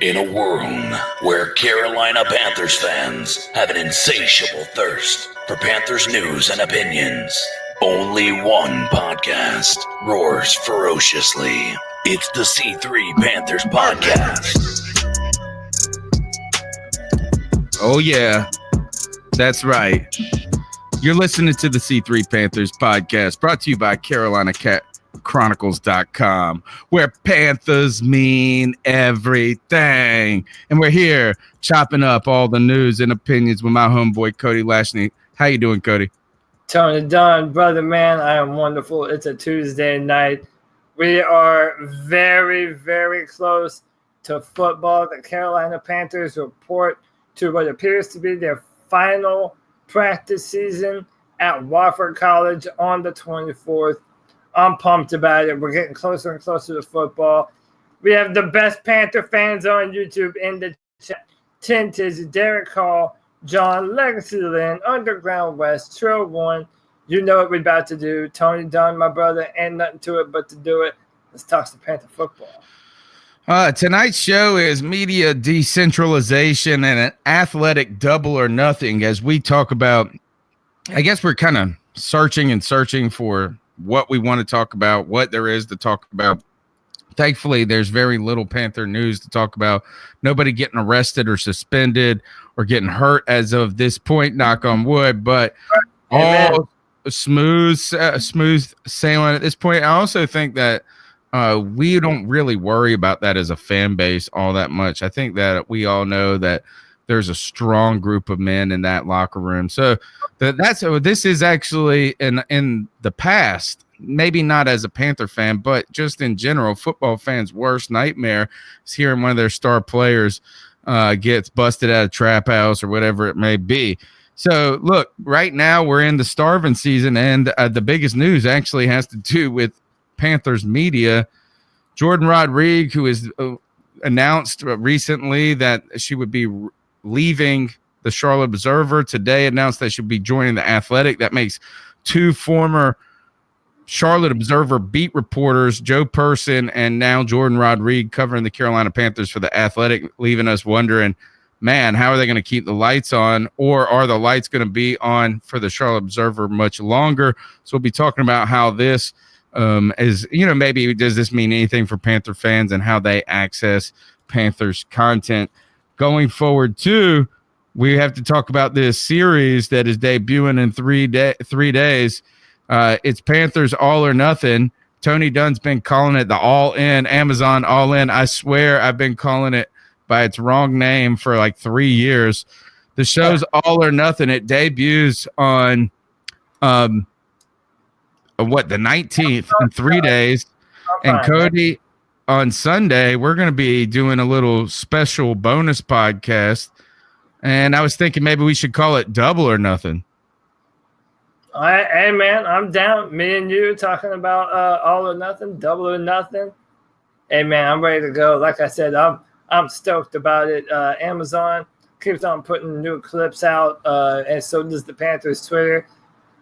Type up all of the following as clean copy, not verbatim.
In a world where Carolina Panthers fans have an insatiable thirst for Panthers news and opinions, only one podcast roars ferociously. It's the C3 Panthers Podcast. Oh, yeah. That's right. You're listening to the C3 Panthers Podcast, brought to you by CarolinaCatChronicles.com, where Panthers mean everything. And we're here chopping up all the news and opinions with my homeboy, Cody Lashney. How you doing, Cody? Tony Dunn, brother, man, I am wonderful. It's a Tuesday night. We are very, very close to football. The Carolina Panthers report to what appears to be their final practice season at Wofford College on the 24th. I'm pumped about it. We're getting closer and closer to football. We have the best Panther fans on YouTube in the chat. Tintage, Derek Hall, John, Legacyland, Underground West, Trill One. You know what we're about to do. Tony Dunn, my brother, ain't nothing to it but to do it. Let's talk some Panther football. Tonight's show is media decentralization and an athletic double or nothing as we talk about, I guess we're kind of searching for what we want to talk about, what there is to talk about. Thankfully, there's very little Panther news to talk about. Nobody getting arrested or suspended or getting hurt as of this point, knock on wood, but all smooth sailing at this point. I also think that we don't really worry about that as a fan base all that much. I think that we all know that there's a strong group of men in that locker room. So this is actually in the past, maybe not as a Panther fan, but just in general, football fans' worst nightmare is hearing one of their star players gets busted at a trap house or whatever it may be. So look, right now we're in the starving season, and the biggest news actually has to do with Panthers media. Jordan Rodriguez, who is announced recently that she would be leaving the Charlotte Observer, today announced that she'll be joining the Athletic. That makes two former Charlotte Observer beat reporters, Joe Person and now Jordan Rodriguez, covering the Carolina Panthers for the Athletic, leaving us wondering, man, how are they going to keep the lights on, or are the lights going to be on for the Charlotte Observer much longer? So we'll be talking about how this is, maybe does this mean anything for Panther fans and how they access Panthers content going forward too. We have to talk about this series that is debuting in 3 days. It's Panthers All or Nothing. Tony Dunn's been calling it the All In, Amazon All In. I swear I've been calling it by its wrong name for like 3 years. The show's All or Nothing. It debuts on the 19th in 3 days. And Cody, on Sunday, we're going to be doing a little special bonus podcast. And I was thinking maybe we should call it Double or Nothing. All right, hey, man, I'm down. Me and you talking about All or Nothing, Double or Nothing. Hey, man, I'm ready to go. Like I said, I'm stoked about it. Amazon keeps on putting new clips out, and so does the Panthers Twitter.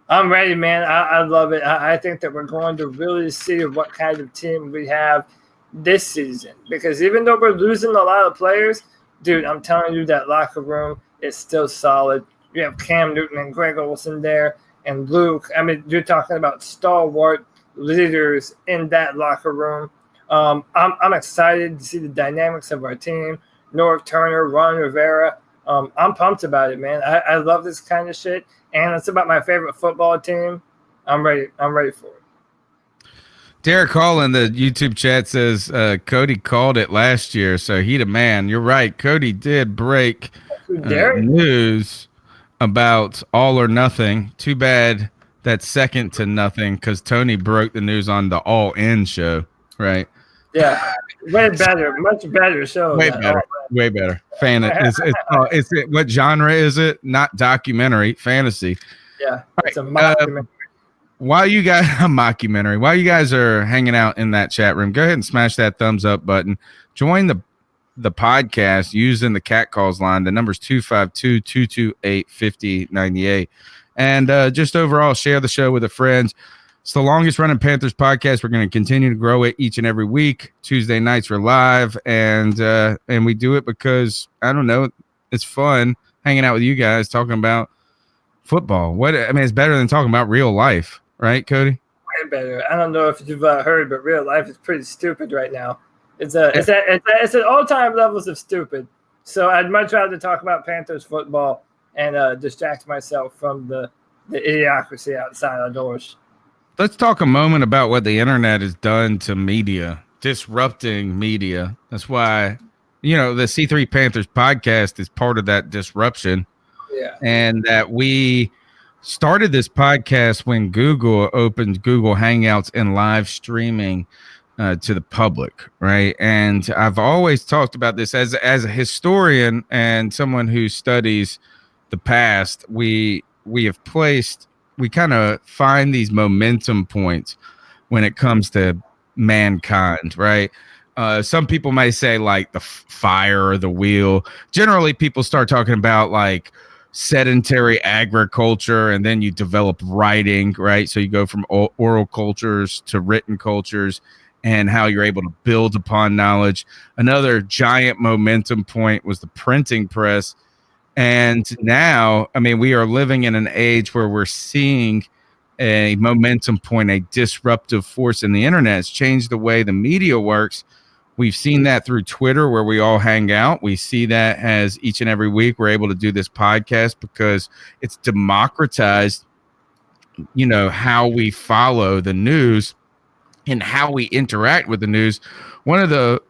I'm ready, man. I love it. I think that we're going to really see what kind of team we have this season. Because even though we're losing a lot of players, dude, I'm telling you that locker room is still solid. You have Cam Newton and Greg Olsen there and Luke. I mean, you're talking about stalwart leaders in that locker room. I'm excited to see the dynamics of our team. Norv Turner, Ron Rivera. I'm pumped about it, man. I love this kind of shit. And it's about my favorite football team. I'm ready for it. Derek Hall in the YouTube chat says Cody called it last year, so he the man. You're right. Cody did break news about All or Nothing. Too bad that's second to nothing because Tony broke the news on the All In show, right? Yeah, way better, much better show. Way better. What genre is it? Not documentary, fantasy. Yeah, it's a mockumentary. While you guys are hanging out in that chat room, go ahead and smash that thumbs up button. Join the podcast using the cat calls line. The number's 252-228-5098. And just overall, share the show with a friend. It's the longest running Panthers podcast. We're going to continue to grow it each and every week. Tuesday nights we're live, and we do it because, I don't know, it's fun hanging out with you guys talking about football. It's better than talking about real life, right, Cody? Way better. I don't know if you've heard, but real life is pretty stupid right now. It's at all-time levels of stupid. So I'd much rather talk about Panthers football and distract myself from the idiocracy outside our doors. Let's talk a moment about what the internet has done to media, disrupting media. That's why, the C3 Panthers podcast is part of that disruption. Yeah. And that we started this podcast when Google opened Google Hangouts and live streaming to the public, right? And I've always talked about this as a historian and someone who studies the past. We kind of find these momentum points when it comes to mankind, right? Some people may say like the fire or the wheel. Generally, people start talking about like sedentary agriculture, and then you develop writing, right? So you go from oral cultures to written cultures, and how you're able to build upon knowledge. Another giant momentum point was the printing press. And now, we are living in an age where we're seeing a momentum point, a disruptive force in the internet. It's changed the way the media works. We've seen that through Twitter, where we all hang out. We see that as each and every week we're able to do this podcast because it's democratized, how we follow the news and how we interact with the news. One of the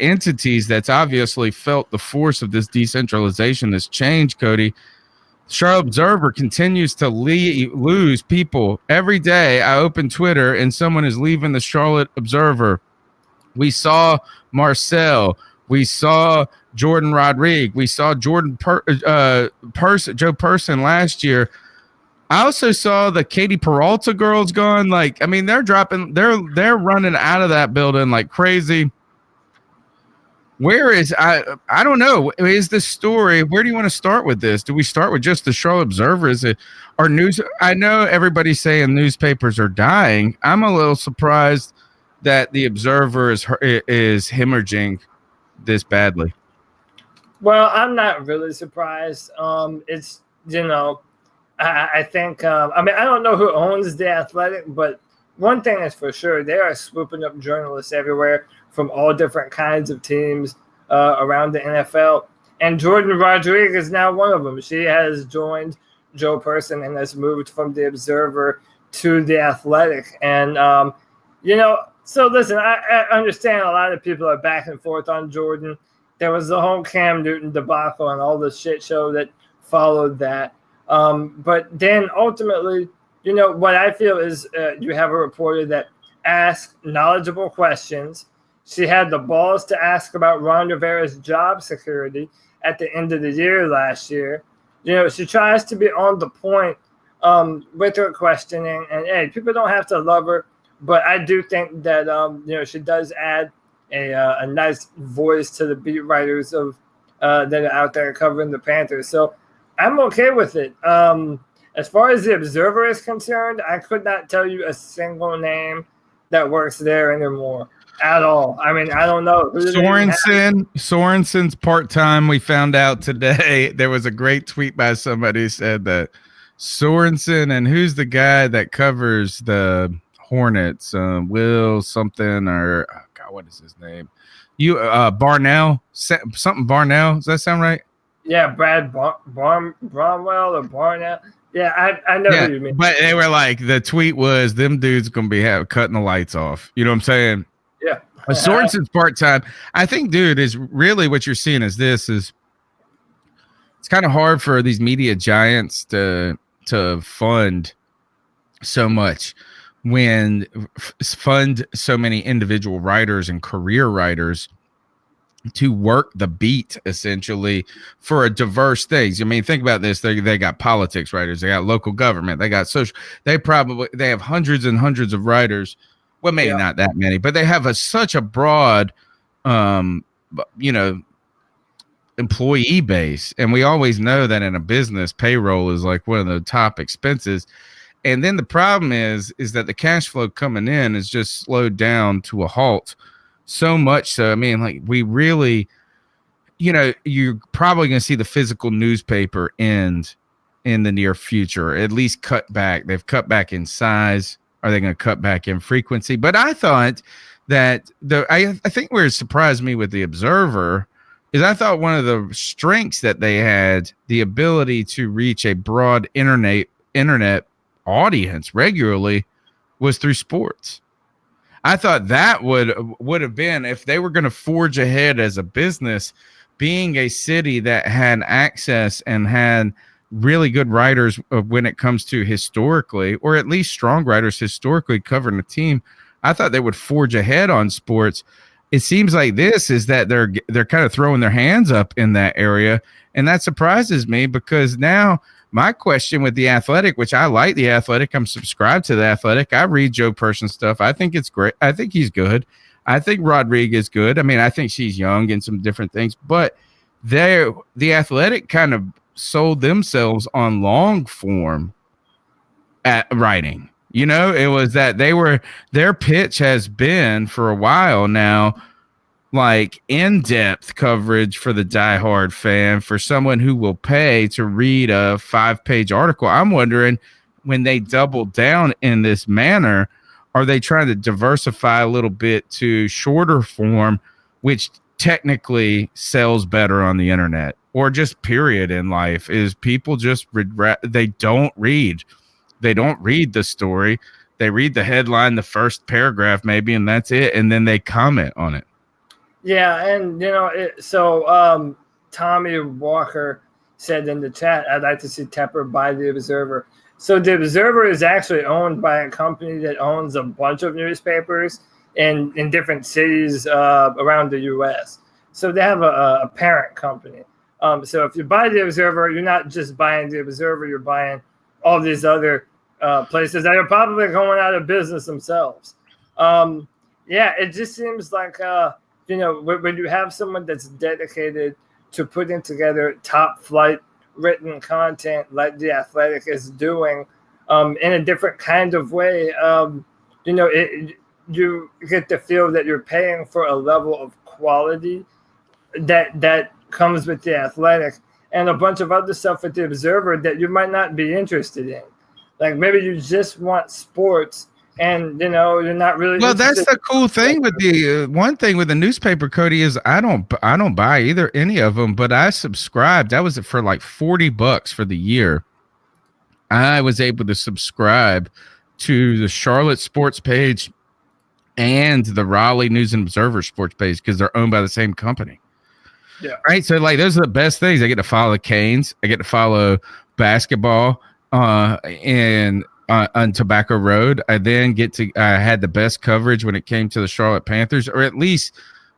entities that's obviously felt the force of this decentralization, this change, Cody, Charlotte Observer continues to lose people. Every day I open Twitter and someone is leaving the Charlotte Observer. We saw Marcel. We saw Jordan Rodriguez. We saw Joe Person last year. I also saw the Katie Peralta girls gone. They're running out of that building like crazy. Where is I don't know. Is this story? Where do you want to start with this? Do we start with just the Charlotte Observer? Is it our news? I know everybody's saying newspapers are dying. I'm a little surprised that the Observer is hemorrhaging this badly. Well, I'm not really surprised. It's I think I don't know who owns The Athletic, but one thing is for sure, they are swooping up journalists everywhere from all different kinds of teams around the NFL. And Jordan Rodriguez is now one of them. She has joined Joe Person and has moved from The Observer to The Athletic. And, so listen, I understand a lot of people are back and forth on Jordan. There was the whole Cam Newton debacle and all the shit show that followed that. But then ultimately, what I feel is you have a reporter that asks knowledgeable questions. She had the balls to ask about Ron Rivera's job security at the end of the year last year. She tries to be on the point with her questioning. And, hey, people don't have to love her. But I do think that, she does add a nice voice to the beat writers of that are out there covering the Panthers. So I'm okay with it. As far as The Observer is concerned, I could not tell you a single name that works there anymore at all. I don't know. Sorensen's part-time. We found out today. There was a great tweet by somebody who said that Sorensen, and who's the guy that covers the Hornets? Will something, or God, what is his name? Barnell? Something Barnell. Does that sound right? Yeah, Brad Bromwell or Barnell. Yeah, I know who you mean. But they were like, the tweet was, them dudes going to be cutting the lights off. You know what I'm saying? Yeah. But Sorensen's part-time. I think, dude, is really what you're seeing is it's kind of hard for these media giants to fund so much when fund so many individual writers and career writers to work the beat essentially for a diverse things. Think about this. They got politics writers, they got local government, they got social, they have hundreds and hundreds of writers. Well, maybe not that many, but they have such a broad employee base. And we always know that in a business, payroll is like one of the top expenses. And then the problem is that the cash flow coming in is just slowed down to a halt. So much so, I mean, like we really, you're probably going to see the physical newspaper end in the near future, at least cut back. They've cut back in size. Are they going to cut back in frequency? But I thought that I think where it surprised me with the Observer is I thought one of the strengths that they had, the ability to reach a broad internet audience regularly, was through sports. I thought that would have been, if they were going to forge ahead as a business, being a city that had access and had really good writers when it comes to historically, or at least strong writers historically covering the team. I thought they would forge ahead on sports. It seems like this is that they're kind of throwing their hands up in that area, and that surprises me, because now my question with the Athletic, which I like the Athletic, I'm subscribed to the Athletic. I read Joe Person stuff. I think it's great. I think he's good. I think Rodriguez is good. I mean, I think she's young and some different things, but the Athletic kind of sold themselves on long form at writing. It was that their pitch has been for a while now, like in-depth coverage for the diehard fan, for someone who will pay to read a 5-page article. I'm wondering, when they double down in this manner, are they trying to diversify a little bit to shorter form, which technically sells better on the internet, or just period in life? Is people just they don't read the story. They read the headline, the first paragraph maybe, and that's it, and then they comment on it. Yeah, and Tommy Walker said in the chat, I'd like to see Tepper buy the Observer. So the Observer is actually owned by a company that owns a bunch of newspapers in different cities around the U.S. So they have a parent company. So if you buy the Observer, you're not just buying the Observer, you're buying all these other places that are probably going out of business themselves. It just seems like, when you have someone that's dedicated to putting together top flight written content like the Athletic is doing in a different kind of way, you get the feel that you're paying for a level of quality that comes with the Athletic, and a bunch of other stuff with the Observer that you might not be interested in. Like maybe you just want sports, and you're not really. Well, that's the cool thing with the one thing with the newspaper, Cody, is I don't buy either any of them, but I subscribed. That was for like $40 for the year. I was able to subscribe to the Charlotte sports page and the Raleigh News and Observer sports page, because they're owned by the same company. Yeah. Right. So like those are the best things. I get to follow the Canes. I get to follow basketball and on Tobacco Road. I then I had the best coverage when it came to the Charlotte Panthers, or at least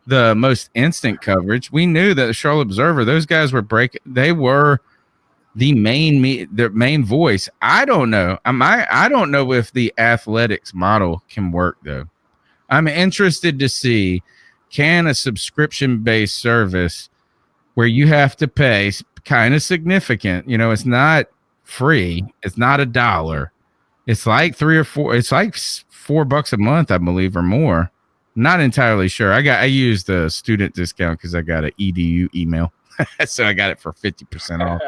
the most instant coverage. We knew that the Charlotte Observer, those guys were they were the main voice. I don't know. I don't know if the Athletics model can work though. I'm interested to see, can a subscription-based service where you have to pay kind of significant, it's not free, it's not $1. It's like $3 or $4. It's like $4 a month, I believe, or more. Not entirely sure. I used the student discount because I got an EDU email, so I got it for 50% off.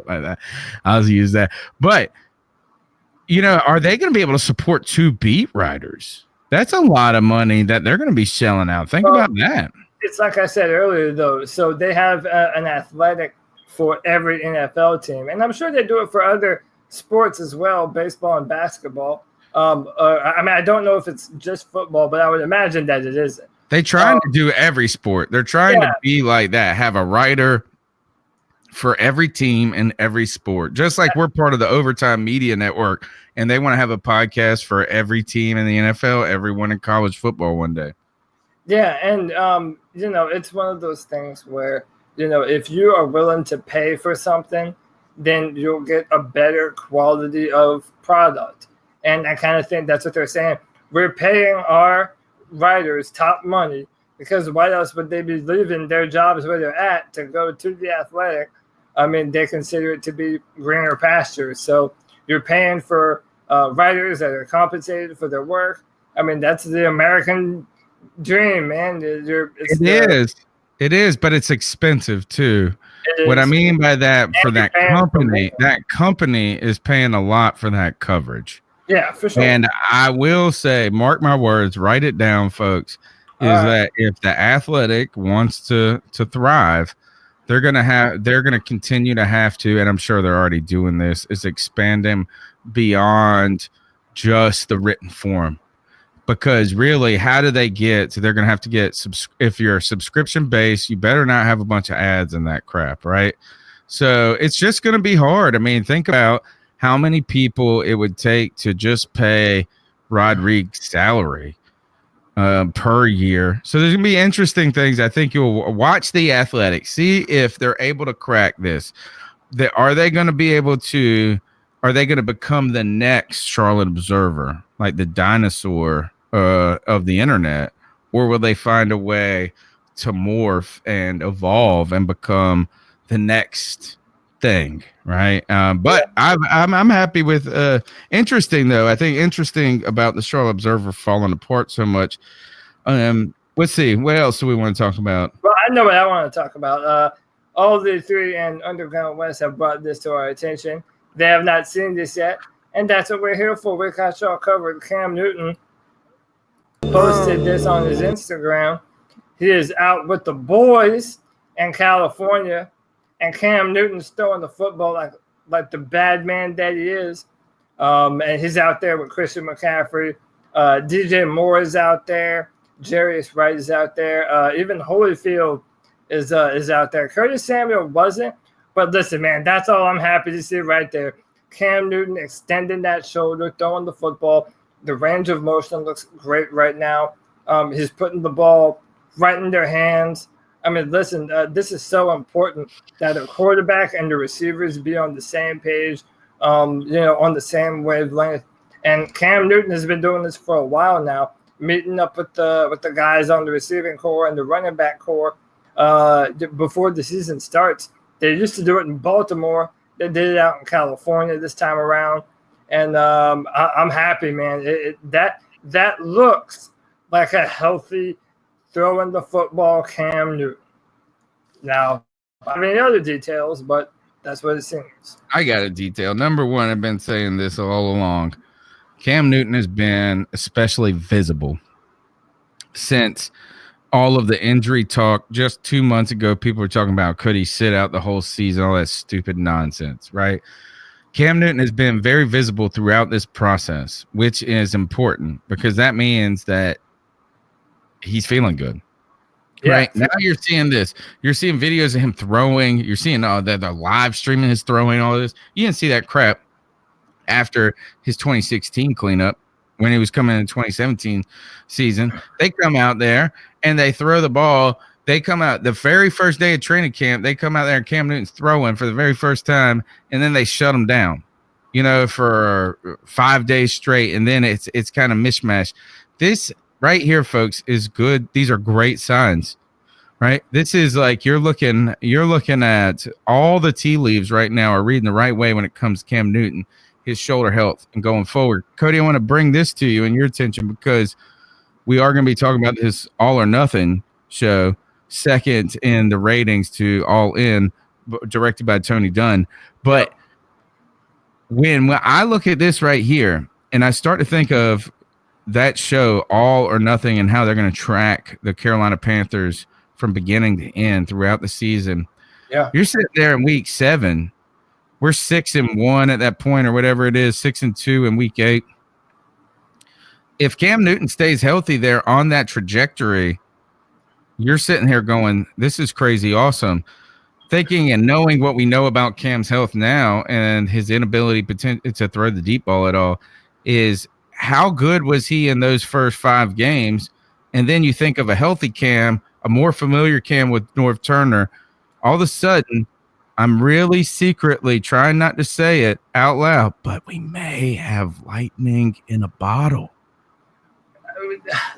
Like that, I'll use that. But are they going to be able to support 2 beat writers? That's a lot of money that they're going to be shelling out. Think about that. It's like I said earlier, though. So they have an Athletic for every NFL team, and I'm sure they do it for other sports as well, baseball and basketball. I don't know if it's just football, but I would imagine that it isn't. They're trying to do every sport. They're trying to be like that, have a writer for every team and every sport, just like we're part of the Overtime Media Network, and they want to have a podcast for every team in the NFL, everyone in college football one day. Yeah, and it's one of those things where if you are willing to pay for something, then you'll get a better quality of product. And I kind of think that's what they're saying. We're paying our writers top money, because why else would they be leaving their jobs where they're at to go to the Athletic? I mean, they consider it to be greener pastures. So you're paying for writers that are compensated for their work. I mean, that's the American dream, man. It is, but it's expensive too. What I is. mean by that, for And you're that paying for more. that company is paying a lot for that coverage. Yeah, for sure. And I will say, mark my words, write it down, folks, is that if the Athletic wants to thrive, they're gonna continue to have to, and I'm sure they're already doing this, is expand them beyond just the written form. Because really, how do they get? So they're going to have to get, if you're subscription based, you better not have a bunch of ads and that crap, right? So it's just going to be hard. I mean, think about how many people it would take to just pay Rodriguez's salary per year. So there's going to be interesting things. I think you'll watch the Athletics, see if they're able to crack this. Are they going to be able to? Are they going to become the next Charlotte Observer, like the dinosaur of the internet, or will they find a way to morph and evolve and become the next thing, right? But I'm happy with. Interesting though, I think interesting about the Charlotte Observer falling apart so much. Let's see, what else do we want to talk about? Well, I know what I want to talk about. All the three and Underground West have brought this to our attention. They have not seen this yet, and that's what we're here for. We got y'all covered. Cam Newton posted this on his Instagram. He is out with the boys in California, and Cam Newton's throwing the football like the bad man that he is. And he's out there with Christian McCaffrey. DJ Moore is out there. Jarius Wright is out there. Even Holyfield is out there. Curtis Samuel wasn't. But listen, man, that's all I'm happy to see right there. Cam Newton extending that shoulder, throwing the football. The range of motion looks great right now. He's putting the ball right in their hands. I mean, listen, this is so important that a quarterback and the receivers be on the same page, on the same wavelength. And Cam Newton has been doing this for a while now, meeting up with the guys on the receiving core and the running back core before the season starts. They used to do it in Baltimore. They did it out in California this time around, and I'm happy, man. That looks like a healthy throwing the football Cam Newton. Now, I mean other details, but that's what it seems. I got a detail. Number one, I've been saying this all along. Cam Newton has been especially visible since all of the injury talk. Just 2 months ago, people were talking about could he sit out the whole season, all that stupid nonsense, right? Cam Newton has been very visible throughout this process, which is important because that means that he's feeling good. Yeah. Right now, you're seeing this. You're seeing videos of him throwing. You're seeing that they're live streaming his throwing, all this. You didn't see that crap after his 2016 cleanup when he was coming in 2017 season. They come out there and they throw the ball. They come out the very first day of training camp. They come out there and Cam Newton's throwing for the very first time, and then they shut him down, for 5 days straight. And then it's kind of mishmash. This right here, folks, is good. These are great signs, right? This is like you're looking at all the tea leaves right now are reading the right way when it comes to Cam Newton, his shoulder health, and going forward. Cody, I want to bring this to you and your attention because we are going to be talking about this All or Nothing show, second in the ratings to All In, directed by Tony Dunn. But when I look at this right here and I start to think of that show, All or Nothing, and how they're going to track the Carolina Panthers from beginning to end throughout the season. Yeah. You're sitting there in week 7. We're 6-1 at that point, or whatever it is, 6-2 in week 8. If Cam Newton stays healthy there on that trajectory, you're sitting here going, this is crazy awesome. Thinking and knowing what we know about Cam's health now and his inability to throw the deep ball at all is how good was he in those first 5 games? And then you think of a healthy Cam, a more familiar Cam with Norv Turner. All of a sudden, I'm really secretly trying not to say it out loud, but we may have lightning in a bottle.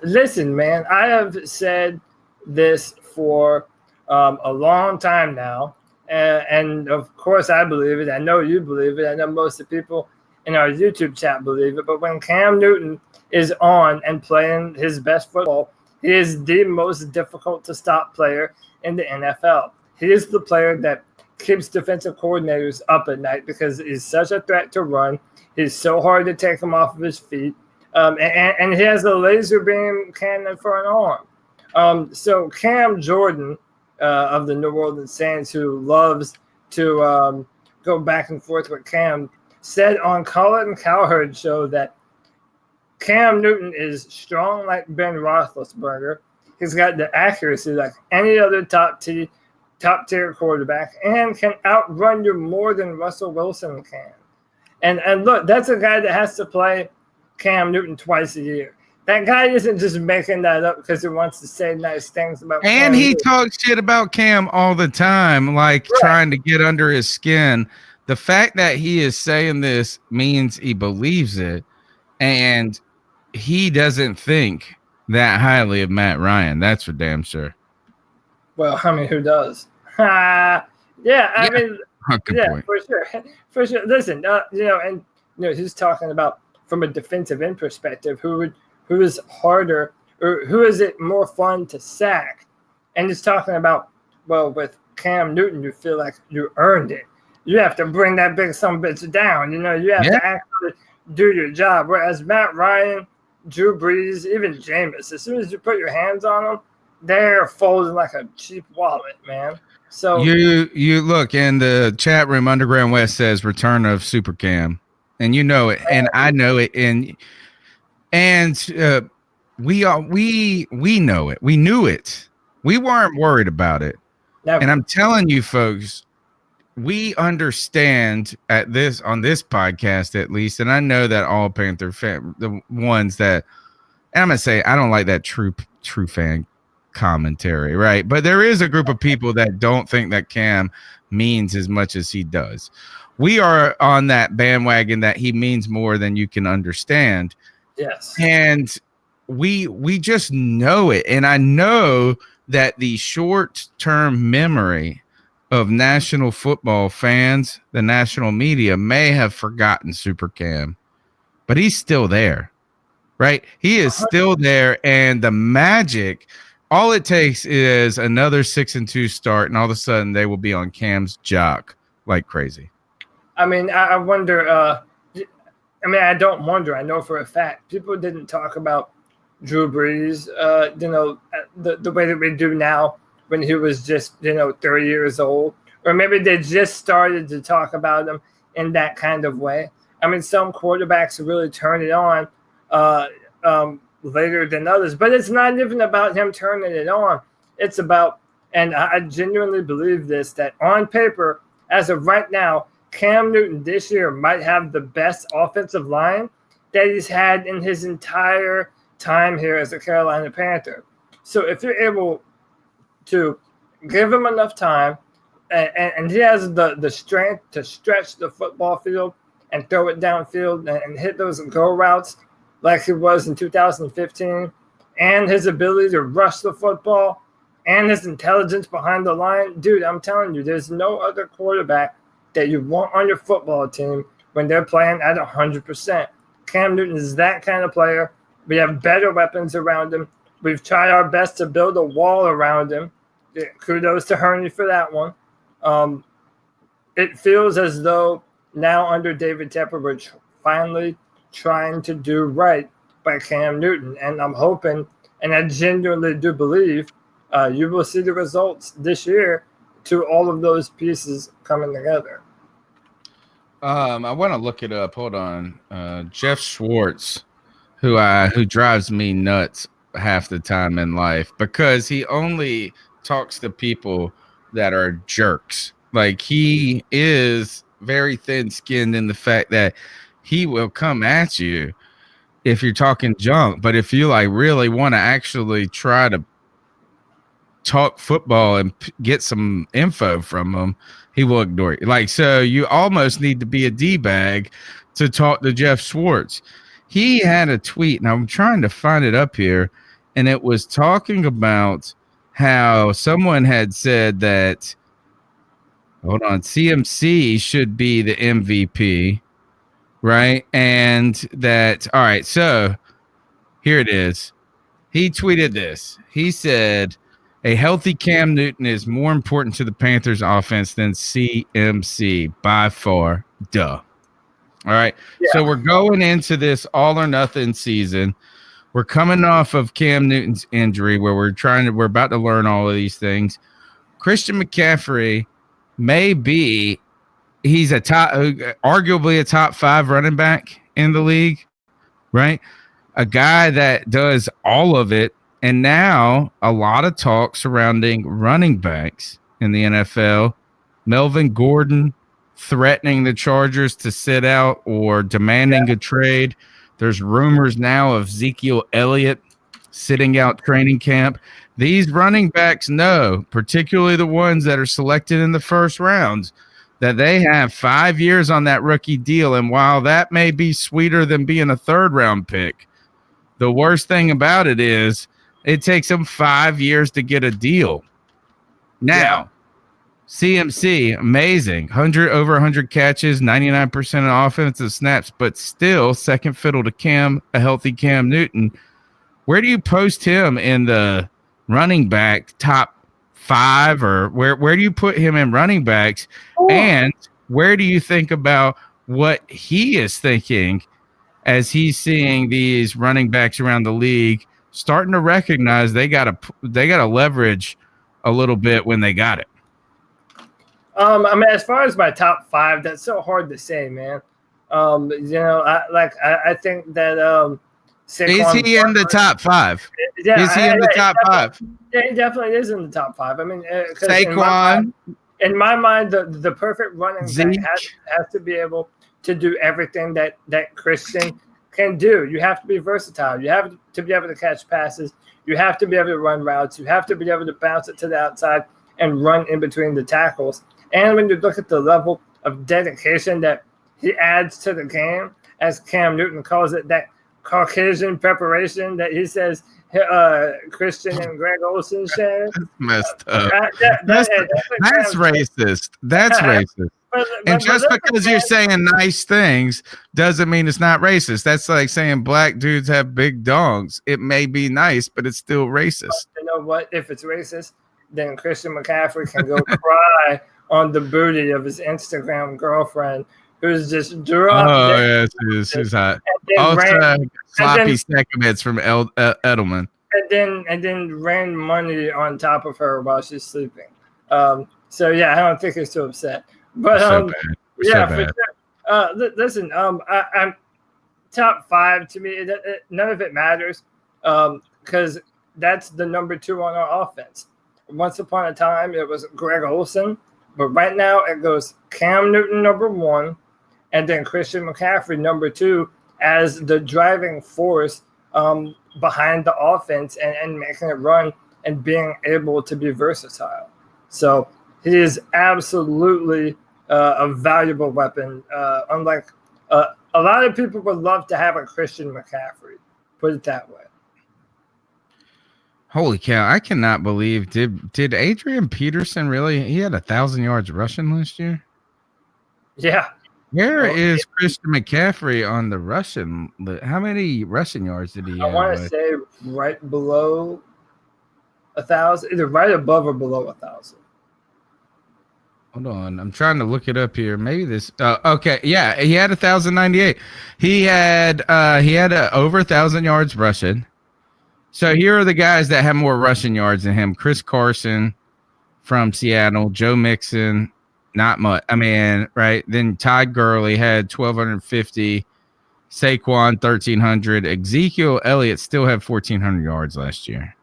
Listen, man, I have said this for a long time now. And of course, I believe it. I know you believe it. I know most of the people in our YouTube chat believe it, but when Cam Newton is on and playing his best football, he is the most difficult to stop player in the NFL. He is the player that keeps defensive coordinators up at night because he's such a threat to run. He's so hard to take him off of his feet. And he has a laser beam cannon for an arm. So Cam Jordan of the New Orleans Saints, who loves to go back and forth with Cam, said on Colin Cowherd's show that Cam Newton is strong like Ben Roethlisberger. He's got the accuracy like any other top-tier quarterback and can outrun you more than Russell Wilson can. And look, that's a guy that has to play Cam Newton twice a year. That guy isn't just making that up because he wants to say nice things about Cam. And he talks shit about Cam all the time, like trying to get under his skin. The fact that he is saying this means he believes it, and he doesn't think that highly of Matt Ryan. That's for damn sure. Well, I mean, who does? I mean, point. For sure. Listen, he's talking about from a defensive end perspective, who is harder or who is it more fun to sack? And he's talking about, well, with Cam Newton, you feel like you earned it. You have to bring that big son of a bitch down. You have to actually do your job. Whereas Matt Ryan, Drew Brees, even Jameis, as soon as you put your hands on them, they're folding like a cheap wallet, man. So you look in the chat room. Underground West says return of Super Cam, and you know it, and I know it, and we know it. We knew it. We weren't worried about it. Never. And I'm telling you, folks, we understand on this podcast at least, and I know that all Panther fan, the ones that, and I'm gonna say I don't like that true fan commentary, right? But there is a group of people that don't think that Cam means as much as he does. We are on that bandwagon that he means more than you can understand. Yes. And we just know it. And I know that the short-term memory of national football fans, the national media, may have forgotten Super Cam, but he's still there, right? He is still there, and the magic, all it takes is another 6-2 start, and all of a sudden they will be on Cam's jock like crazy. I mean, I wonder, I don't wonder, I know for a fact, people didn't talk about Drew Brees, the way that we do now when he was just, 30 years old. Or maybe they just started to talk about him in that kind of way. I mean, some quarterbacks really turn it on later than others. But it's not even about him turning it on. It's about, and I genuinely believe this, that on paper, as of right now, Cam Newton this year might have the best offensive line that he's had in his entire time here as a Carolina Panther. So if you're able to give him enough time, and he has the strength to stretch the football field and throw it downfield and hit those go routes like he was in 2015, and his ability to rush the football and his intelligence behind the line, dude, I'm telling you, there's no other quarterback that you want on your football team when they're playing at 100%. Cam Newton is that kind of player. We have better weapons around him. We've tried our best to build a wall around him. Kudos to Herney for that one. It feels as though now under David Tepper, we're finally trying to do right by Cam Newton. And I'm hoping, and I genuinely do believe, you will see the results this year to all of those pieces coming together. I want to look it up. Hold on. Jeff Schwartz, who drives me nuts half the time in life because he only talks to people that are jerks. Like, he is very thin-skinned in the fact that he will come at you if you're talking junk, but if you like really want to actually try to talk football and get some info from him, he will ignore you. Like, so you almost need to be a D-bag to talk to Jeff Schwartz. He had a tweet, and I'm trying to find it up here, and it was talking about how someone had said that, hold on, CMC should be the MVP, right? And that, all right, so here it is. He tweeted this. He said, a healthy Cam Newton is more important to the Panthers offense than CMC by far. Duh. All right. Yeah. So we're going into this all or nothing season. We're coming off of Cam Newton's injury where we're about to learn all of these things. Christian McCaffrey he's arguably a top 5 running back in the league, right? A guy that does all of it. And now a lot of talk surrounding running backs in the NFL. Melvin Gordon threatening the Chargers to sit out or demanding a trade. There's rumors now of Ezekiel Elliott sitting out training camp. These running backs know, particularly the ones that are selected in the first rounds, that they have 5 years on that rookie deal. And while that may be sweeter than being a 3rd-round pick, the worst thing about it is it takes them 5 years to get a deal. Now, CMC, amazing. Over 100 catches, 99% of offensive snaps, but still second fiddle to a healthy Cam Newton. Where do you post him in the running back top 5, or where do you put him in running backs? Ooh. And where do you think about what he is thinking as he's seeing these running backs around the league starting to recognize they got to leverage a little bit when they got it? I mean, as far as my top 5, that's so hard to say, man. I think that Saquon, is he in the top 5? Yeah, is he in the top 5? Yeah, he definitely is in the top 5. I mean, Saquon. In my mind, the perfect running back has to be able to do everything that Christian can do. You have to be versatile. You have to be able to catch passes. You have to be able to run routes. You have to be able to bounce it to the outside and run in between the tackles. And when you look at the level of dedication that he adds to the game, as Cam Newton calls it, that Caucasian preparation that he says Christian and Greg Olsen share. That's messed up. That's racist. That's racist. And just because you're saying nice things doesn't mean it's not racist. That's like saying black dudes have big dongs. It may be nice, but it's still racist. You know what? If it's racist, then Christian McCaffrey can go cry on the booty of his Instagram girlfriend who's just drunk. Oh, yes, she's hot. Sloppy Seconds from Edelman. And then rain money on top of her while she's sleeping. So yeah, I don't think he's too upset. But for sure. Listen, I'm top 5 to me. None of it matters because that's the number 2 on our offense. Once upon a time, it was Greg Olsen, but right now it goes Cam Newton number 1, and then Christian McCaffrey number 2 as the driving force behind the offense and making it run and being able to be versatile. So he is absolutely a valuable weapon. Unlike a lot of people would love to have a Christian McCaffrey, put it that way. Holy cow! I cannot believe did Adrian Peterson really? He had 1,000 yards rushing last year. Yeah. Where is Christian McCaffrey on the rushing? How many rushing yards did he have? I want to say right below 1,000, either right above or below 1,000. Hold on, I'm trying to look it up here. Maybe this. Okay, yeah, he had 1,098. He had over 1,000 yards rushing. So here are the guys that have more rushing yards than him: Chris Carson from Seattle, Joe Mixon. Not much. I mean, right. Then Todd Gurley had 1,250. Saquon 1,300. Ezekiel Elliott still had 1,400 yards last year.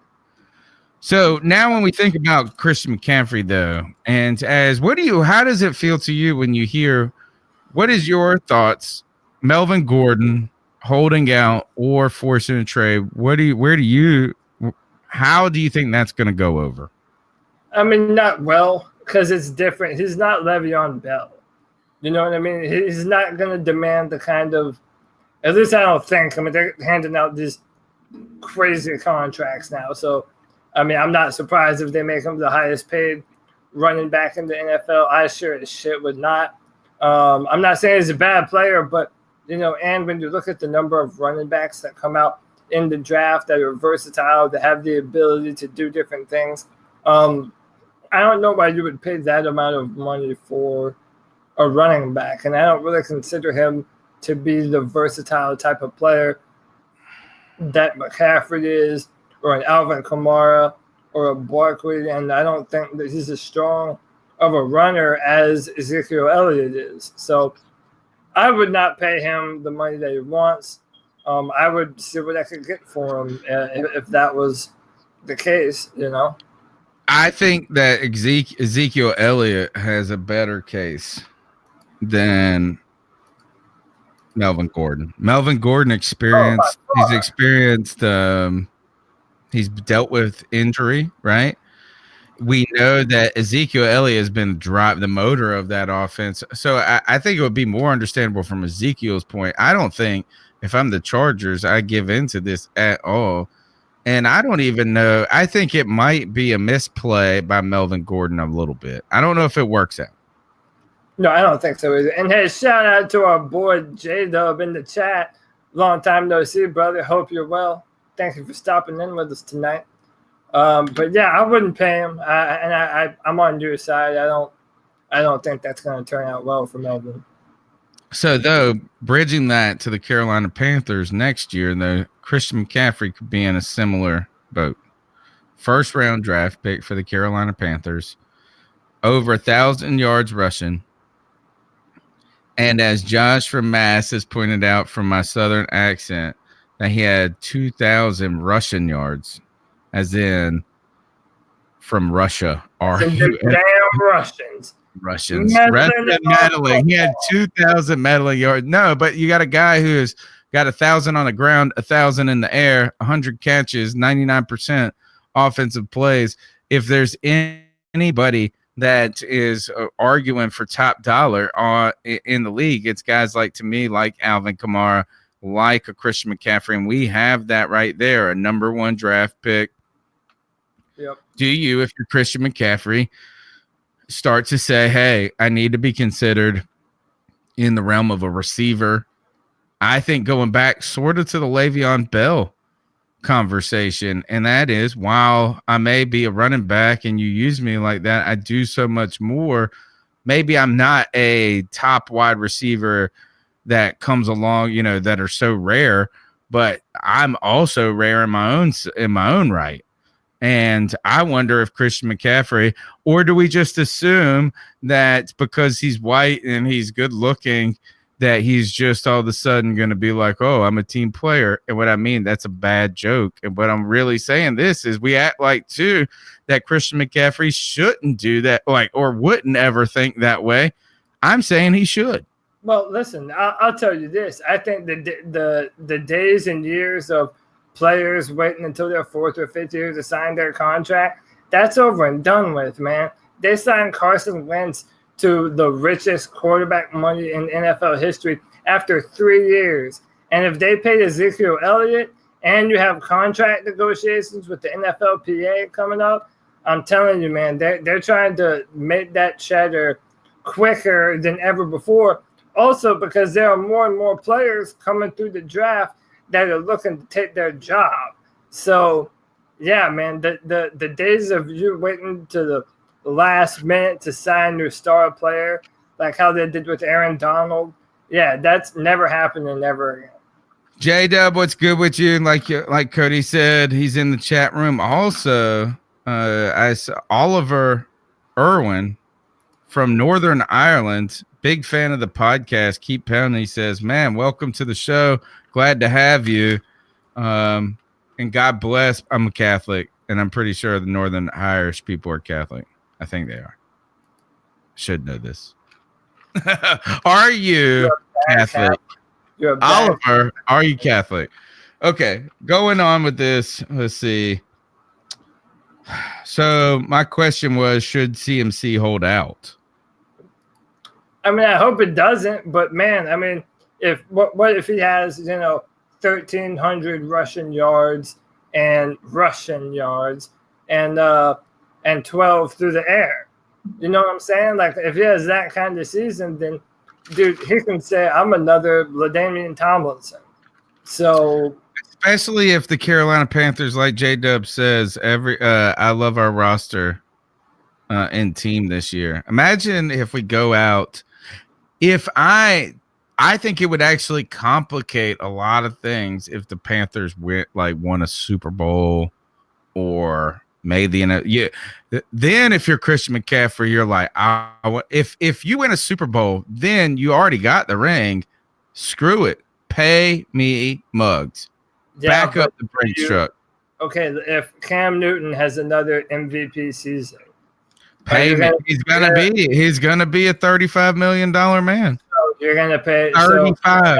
So now when we think about Christian McCaffrey, though, and how does it feel to you when you hear, what is your thoughts? Melvin Gordon holding out or forcing a trade. How do you think that's going to go over? I mean, not well. Because it's different. He's not Le'Veon Bell. You know what I mean? He's not going to demand the kind of, at least I don't think. I mean, they're handing out these crazy contracts now. So, I mean, I'm not surprised if they make him the highest paid running back in the NFL. I sure as shit would not. I'm not saying he's a bad player, but And when you look at the number of running backs that come out in the draft that are versatile, that have the ability to do different things, I don't know why you would pay that amount of money for a running back. And I don't really consider him to be the versatile type of player that McCaffrey is, or an Alvin Kamara, or a Barkley. And I don't think that he's as strong of a runner as Ezekiel Elliott is. So I would not pay him the money that he wants. I would see what I could get for him if that was the case, I think that Ezekiel Elliott has a better case than Melvin Gordon. Melvin Gordon he's experienced, he's dealt with injury, right? We know that Ezekiel Elliott has been the motor of that offense. So I think it would be more understandable from Ezekiel's point. I don't think if I'm the Chargers, I give into this at all. And I don't even know. I think it might be a misplay by Melvin Gordon a little bit. I don't know if it works out. No, I don't think so either. And hey, shout out to our boy J-Dub in the chat. Long time no see, brother. Hope you're well. Thank you for stopping in with us tonight. But yeah, I wouldn't pay him. I'm on your side. I don't think that's going to turn out well for Melvin. So, though, bridging that to the Carolina Panthers next year, though, Christian McCaffrey could be in a similar boat. First round draft pick for the Carolina Panthers, over 1,000 yards rushing. And as Josh from Mass has pointed out from my Southern accent, that he had 2,000 rushing yards, as in from Russia. Damn Russians. Meddling. He had 2,000 meddling yards. No, but you got a guy who's got 1,000 on the ground, 1,000 in the air, 100 catches, 99% offensive plays. If there's anybody that is arguing for top dollar in the league, it's guys like Alvin Kamara, like a Christian McCaffrey, and we have that right there, a number 1 draft pick. Yep. Do you, if you're Christian McCaffrey, start to say, hey, I need to be considered in the realm of a receiver? I think going back sort of to the Le'Veon Bell conversation, and that is, while I may be a running back and you use me like that, I do so much more. Maybe I'm not a top wide receiver that comes along, that are so rare, but I'm also rare in my own right. And I wonder if Christian McCaffrey, or do we just assume that because he's white and he's good looking, that he's just all of a sudden going to be like, oh, I'm a team player. And what I mean, that's a bad joke. And what I'm really saying this is we act like too, that Christian McCaffrey shouldn't do that, or wouldn't ever think that way. I'm saying he should. Well, listen, I'll tell you this. I think the days and years of players waiting until their 4th or 5th year to sign their contract, that's over and done with, man. They signed Carson Wentz to the richest quarterback money in NFL history after 3 years. And if they paid Ezekiel Elliott and you have contract negotiations with the NFLPA coming up, I'm telling you, man, they're trying to make that cheddar quicker than ever before. Also, because there are more and more players coming through the draft that are looking to take their job. So, yeah, man, the days of you waiting to the last minute to sign your star player, like how they did with Aaron Donald, yeah, that's never happening, never again. J-Dub, what's good with you? Like Cody said, he's in the chat room. Also, I saw Oliver Irwin from Northern Ireland, big fan of the podcast. Keep pounding. He says, man, welcome to the show. Glad to have you. And God bless. I'm a Catholic, and I'm pretty sure the Northern Irish people are Catholic. I think they are. Should know this. Are you Catholic? Oliver, are you Catholic? Okay, going on with this. Let's see. So my question was, should CMC hold out? I mean, I hope it doesn't, but man, I mean, what if he has, 1,300 Russian yards and 12 through the air? You know what I'm saying? Like, if he has that kind of season, then dude, he can say, I'm another LaDainian Tomlinson. So, especially if the Carolina Panthers, like J-Dub says, I love our roster and team this year. Imagine if we go out. If I think it would actually complicate a lot of things if the Panthers won a Super Bowl or made the Then if you're Christian McCaffrey, you're like, if you win a Super Bowl, then you already got the ring. Screw it. Pay me mugs. yeah, Back up the Brinks truck. Okay, if Cam Newton has another MVP season, pay me. He's gonna be a $35 million man. So you're gonna pay 35.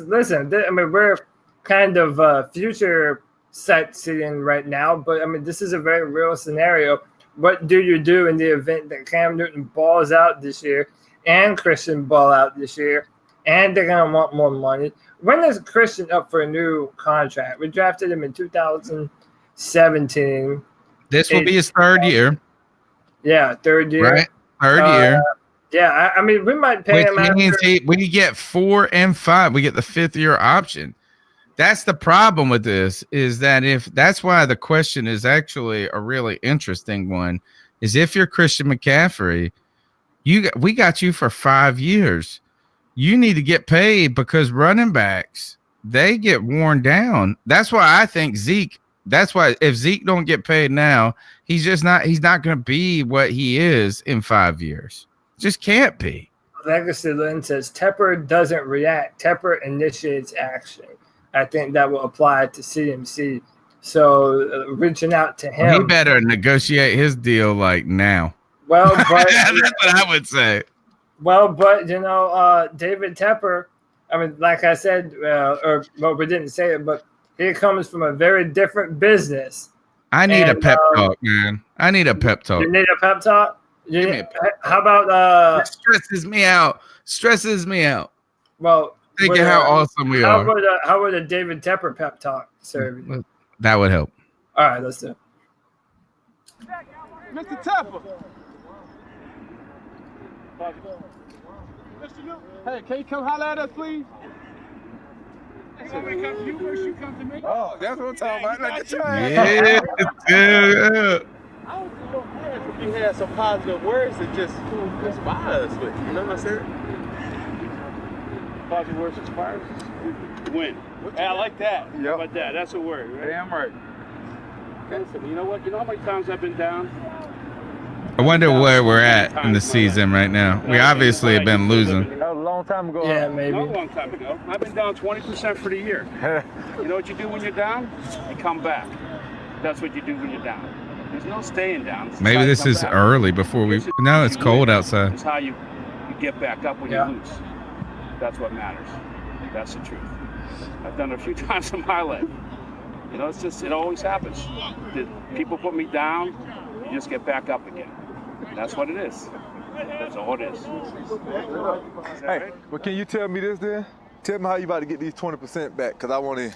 Listen. I mean, we're kind of future sightseeing right now, but I mean, this is a very real scenario. What do you do in the event that Cam Newton balls out this year and Christian ball out this year, and they're gonna want more money? When is Christian up for a new contract? We drafted him in 2017. This will be his third year. Yeah, third year. Right, third year. Yeah, I mean, we might pay him. We get 4 and 5. We get the 5th year option. That's the problem with this. Is that that's why the question is actually a really interesting one. Is if you're Christian McCaffrey, we got you for 5 years. You need to get paid because running backs, they get worn down. That's why I think Zeke. That's why if Zeke don't get paid now, he's not going to be what he is in 5 years. Just can't be. Legacy Lynn says Tepper doesn't react. Tepper initiates action. I think that will apply to CMC. So reaching out to him. He better negotiate his deal like now. Well, but that's what I would say. Well, but David Tepper, I mean, like I said, we didn't say it, but he comes from a very different business. I need a pep talk, man. I need a pep talk. You need a pep talk? How about it stresses me out. Well, think of how awesome we are. How would a David Tepper pep talk serve you? That would help. All right, let's do it. Mr. Tepper. Hey, can you come holler at us, please? You wish you come to me. Oh, that's what I'm talking about. Like yeah. I don't feel bad if you had some positive words that just inspire us with. You know what I'm saying? Positive words inspire us. Win. Hey, I like that. Yep. How about that? That's a word, right? Damn right. Listen, you know what? You know how many times I've been down? I wonder where we're at in the season right now. We obviously have been losing. That was a long time ago. Yeah, maybe. Not a long time ago. I've been down 20% for the year. You know what you do when you're down? You come back. That's what you do when you're down. There's no staying down. Maybe this is early before we. No, it's cold outside. It's how you get back up when you lose. That's what matters. That's the truth. I've done it a few times in my life. You know, it always happens. People put me down, you just get back up again. That's what it is. That's all it is. Hey, right? Well, can you tell me this then? Tell me how you about to get these 20% back, because I want in.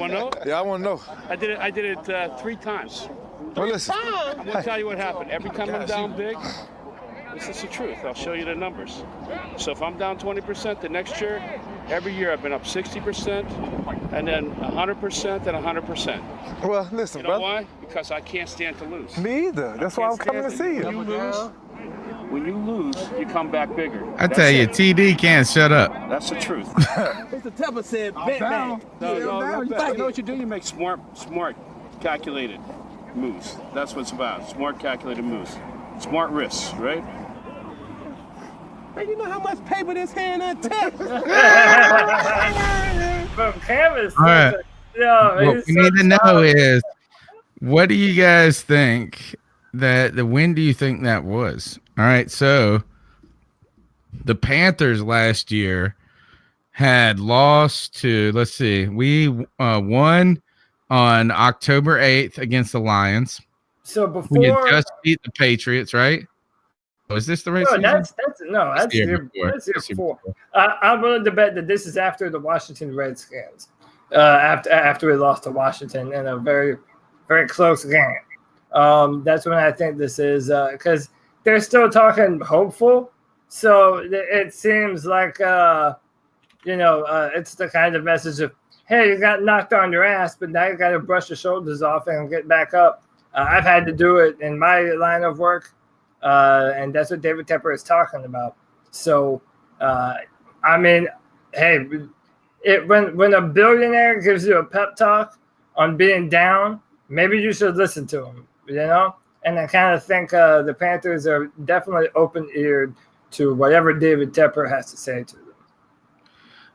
Want to know? Yeah, I want to know. I did it 3 times. Well, listen. I'm going to tell you what happened. Every time I'm down big, this is the truth. I'll show you the numbers. So if I'm down 20% the next year, every year I've been up 60%, and then 100% and 100%. Well, listen, you know brother. Why? Because I can't stand to lose. Me either. That's why I'm coming to see you. When you lose, you come back bigger. I tell you, TD can't shut up. That's the truth. Mr. Tepper said, bet down. No, you know what you do? You make smart, calculated moves. That's what it's about. Smart, calculated moves. Smart risks, right? Man, you know how much paper this hand untapped? From canvas. All right. What we need to know is, what do you guys think when do you think that was? All right, so the Panthers last year had lost to, let's see, we won on October 8th against the Lions. So before we had just beat the Patriots, right? Oh, is this the right season? That's year before. I'm willing to bet that this is after the Washington Redskins. After we lost to Washington in a very, very close game. That's when I think this is because they're still talking hopeful, So it seems like, it's the kind of message of, hey, you got knocked on your ass, but now you got to brush your shoulders off and get back up. I've had to do it in my line of work, and that's what David Tepper is talking about. So, hey, when a billionaire gives you a pep talk on being down, maybe you should listen to him, And I kind of think the Panthers are definitely open-eared to whatever David Tepper has to say to them.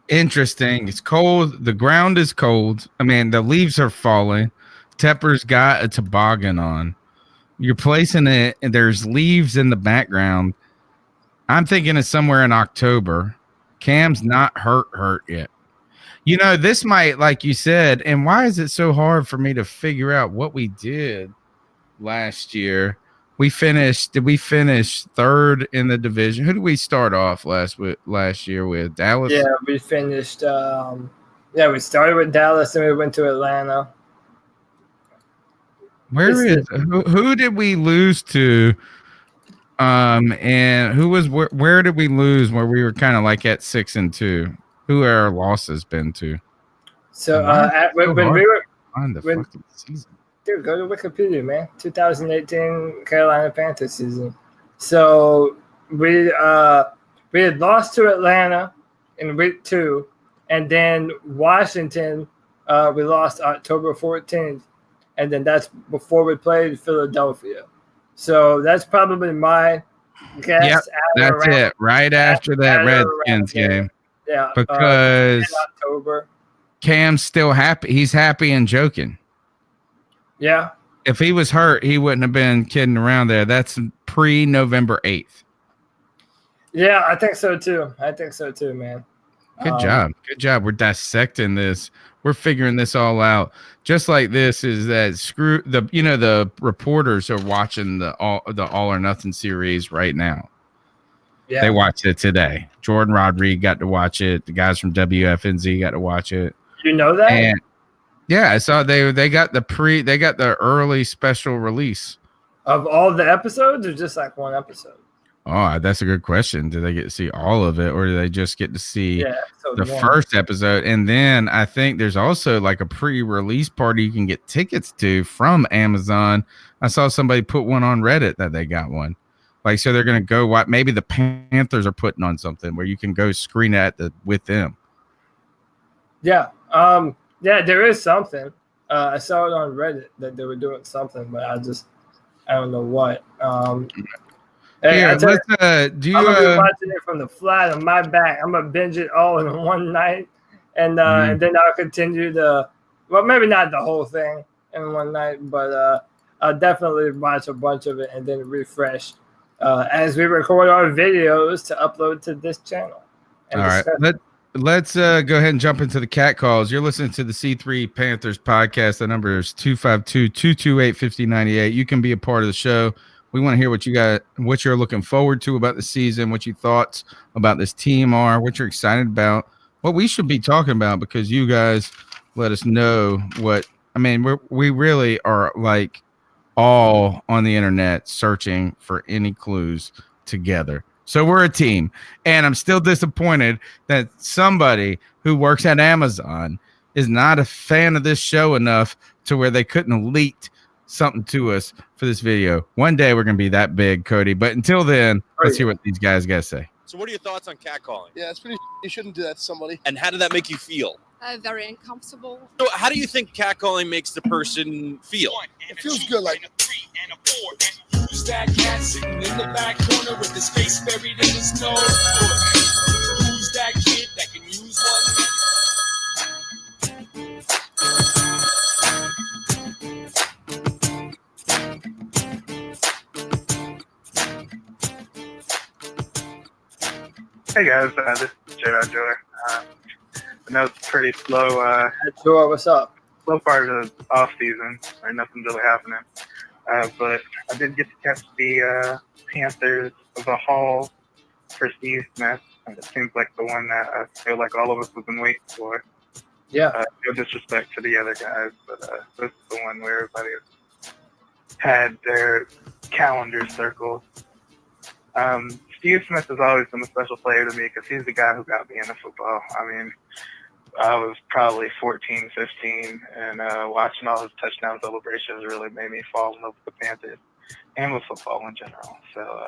Interesting. It's cold. The ground is cold. I mean, the leaves are falling. Tepper's got a toboggan on. You're placing it, and there's leaves in the background. I'm thinking it's somewhere in October. Cam's not hurt yet. This might, like you said, and why is it so hard for me to figure out what we did last year? Did we finish third in the division? Who did we start off last year with? Dallas? Yeah, we finished. We started with Dallas and we went to Atlanta. Who did we lose to? And where did we lose where we were kind of like at 6-2? Who are our losses been to? So when we were on the fucking season. Dude, go to Wikipedia, man. 2018 Carolina Panthers season. So we had lost to Atlanta in week 2, and then Washington we lost October 14th, and then that's before we played Philadelphia. So that's probably my guess. Yep, that's it. Right after that Redskins game. Yeah, because in October. Cam's still happy. He's happy and joking. Yeah. If he was hurt, he wouldn't have been kidding around there. That's pre-November 8th. Yeah, I think so too, man. Good job. We're dissecting this. We're figuring this all out. Just like this is that the reporters are watching the All or Nothing series right now. Yeah. They watched it today. Jordan Rodriguez got to watch it. The guys from WFNZ got to watch it. You know that? And yeah, I saw they got the early special release of all the episodes, or just like one episode. Oh, that's a good question. Did they get to see all of it, or do they just get to see the first episode? And then I think there's also like a pre-release party you can get tickets to from Amazon. I saw somebody put one on Reddit that they got one. Like, so they're gonna go. Maybe the Panthers are putting on something where you can go screen it with them. Yeah. Yeah, there is something. I saw it on Reddit that they were doing something, but I don't know what. Hey, I'm gonna be watching it from the flat of my back. I'm gonna binge it all in one night, and then I'll continue maybe not the whole thing in one night, but I'll definitely watch a bunch of it and then refresh as we record our videos to upload to this channel. All right, let's go ahead and jump into the cat calls. You're listening to the C3 Panthers podcast. The number is 252-228-5098. You can be a part of the show. We want to hear what you're looking forward to about the season, what your thoughts about this team are, what you're excited about, what we should be talking about, because you guys let us know we really are like all on the internet searching for any clues together. So we're a team, and I'm still disappointed that somebody who works at Amazon is not a fan of this show enough to where they couldn't have leaked something to us for this video. One day we're going to be that big, Cody. But until then, let's hear what these guys got to say. So what are your thoughts on catcalling? Yeah, it's pretty. You shouldn't do that to somebody. And how did that make you feel? Very uncomfortable. So how do you think catcalling makes the person feel? It feels good, like. Who's that cat sitting in the back corner with his face buried in his nose? Who's that kid that can use one? Hey guys, this is J-Rod Joy. I know it's pretty slow. Joy, what's up? Slow part of the off season, or nothing's really happening. But I did get to catch the Panthers of the Hall for Steve Smith, and it seems like the one that I feel like all of us have been waiting for. Yeah. No disrespect to the other guys, but this is the one where everybody had their calendar circled. Steve Smith has always been a special player to me because he's the guy who got me into football. I mean, I was probably 14, 15, and watching all his touchdown celebrations really made me fall in love with the Panthers and with football in general. So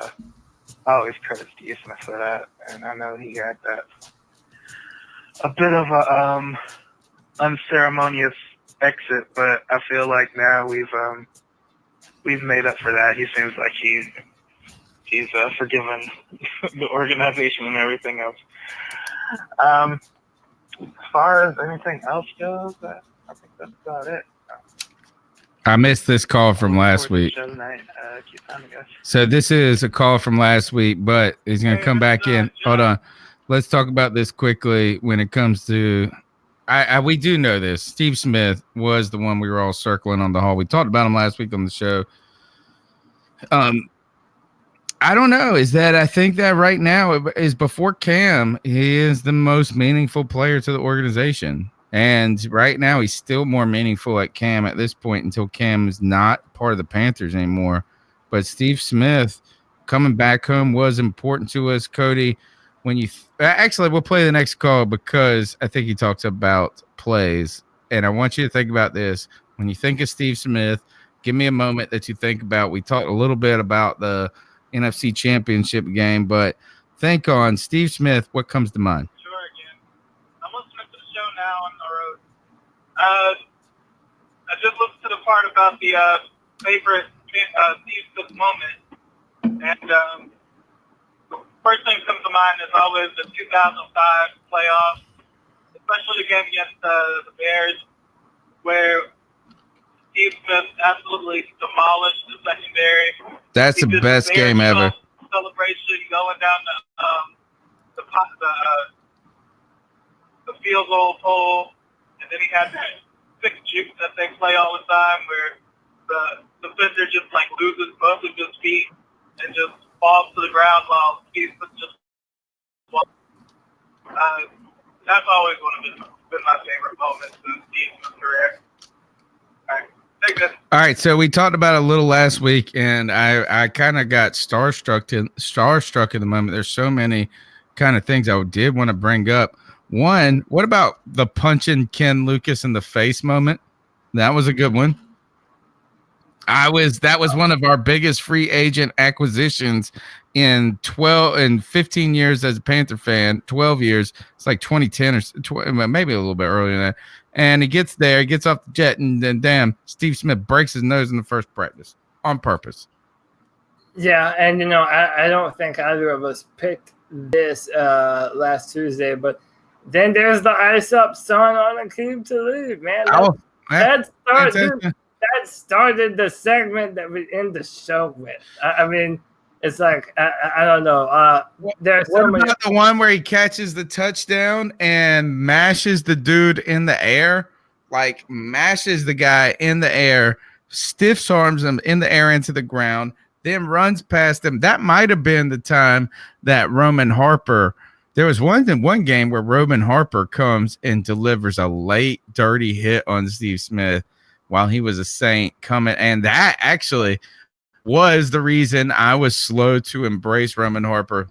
I always credit Steve Smith for that, and I know he had that a bit of a unceremonious exit, but I feel like now we've made up for that. He seems like he's forgiven the organization and everything else. As far as anything else goes, I think that's about it. I missed this call from last week. So this is a call from last week, but he's going to come back in. Hold on. Let's talk about this quickly when it comes to we do know this. Steve Smith was the one we were all circling on the hall. We talked about him last week on the show. I don't know. I think that right now is before Cam, he is the most meaningful player to the organization. And right now he's still more meaningful at Cam at this point until Cam is not part of the Panthers anymore. But Steve Smith coming back home was important to us, Cody. When you actually, we'll play the next call because I think he talks about plays. And I want you to think about this. When you think of Steve Smith, give me a moment that you think about. We talked a little bit about the NFC Championship game, but think on Steve Smith. What comes to mind? Sure, again. I'm listening to the show now on the road. I just listened to the part about the favorite Steve Smith moment, and first thing that comes to mind is always the 2005 playoffs, especially the game against the Bears, where Steve Smith absolutely demolished the secondary. That's the best game ever. Celebration going down the field goal pole, and then he had that sick juke that they play all the time, where the defender just like loses both of his feet and just falls to the ground while Steve Smith just. That's always been my favorite moments in Steve Smith's career. All right. All right, so we talked about it a little last week, and I kind of got starstruck in the moment. There's so many kind of things I did want to bring up. One, what about the punching Ken Lucas in the face moment? That was a good one. That was one of our biggest free agent acquisitions in 15 years as a Panther fan. 12 years. It's like 2010 or maybe a little bit earlier than that. And he gets there, he gets off the jet, and then damn, Steve Smith breaks his nose in the first practice on purpose. Yeah, and I don't think either of us picked this last Tuesday, but then there's the ice up son on Akeem to leave, man. That started the segment that we end the show with. I mean, it's like I don't know. There's so many. The one where he catches the touchdown and mashes the dude in the air, like mashes the guy in the air, stiff arms him in the air into the ground, then runs past him. That might have been the time that Roman Harper. There was one game where Roman Harper comes and delivers a late dirty hit on Steve Smith while he was a Saint coming, and that actually was the reason I was slow to embrace Roman Harper.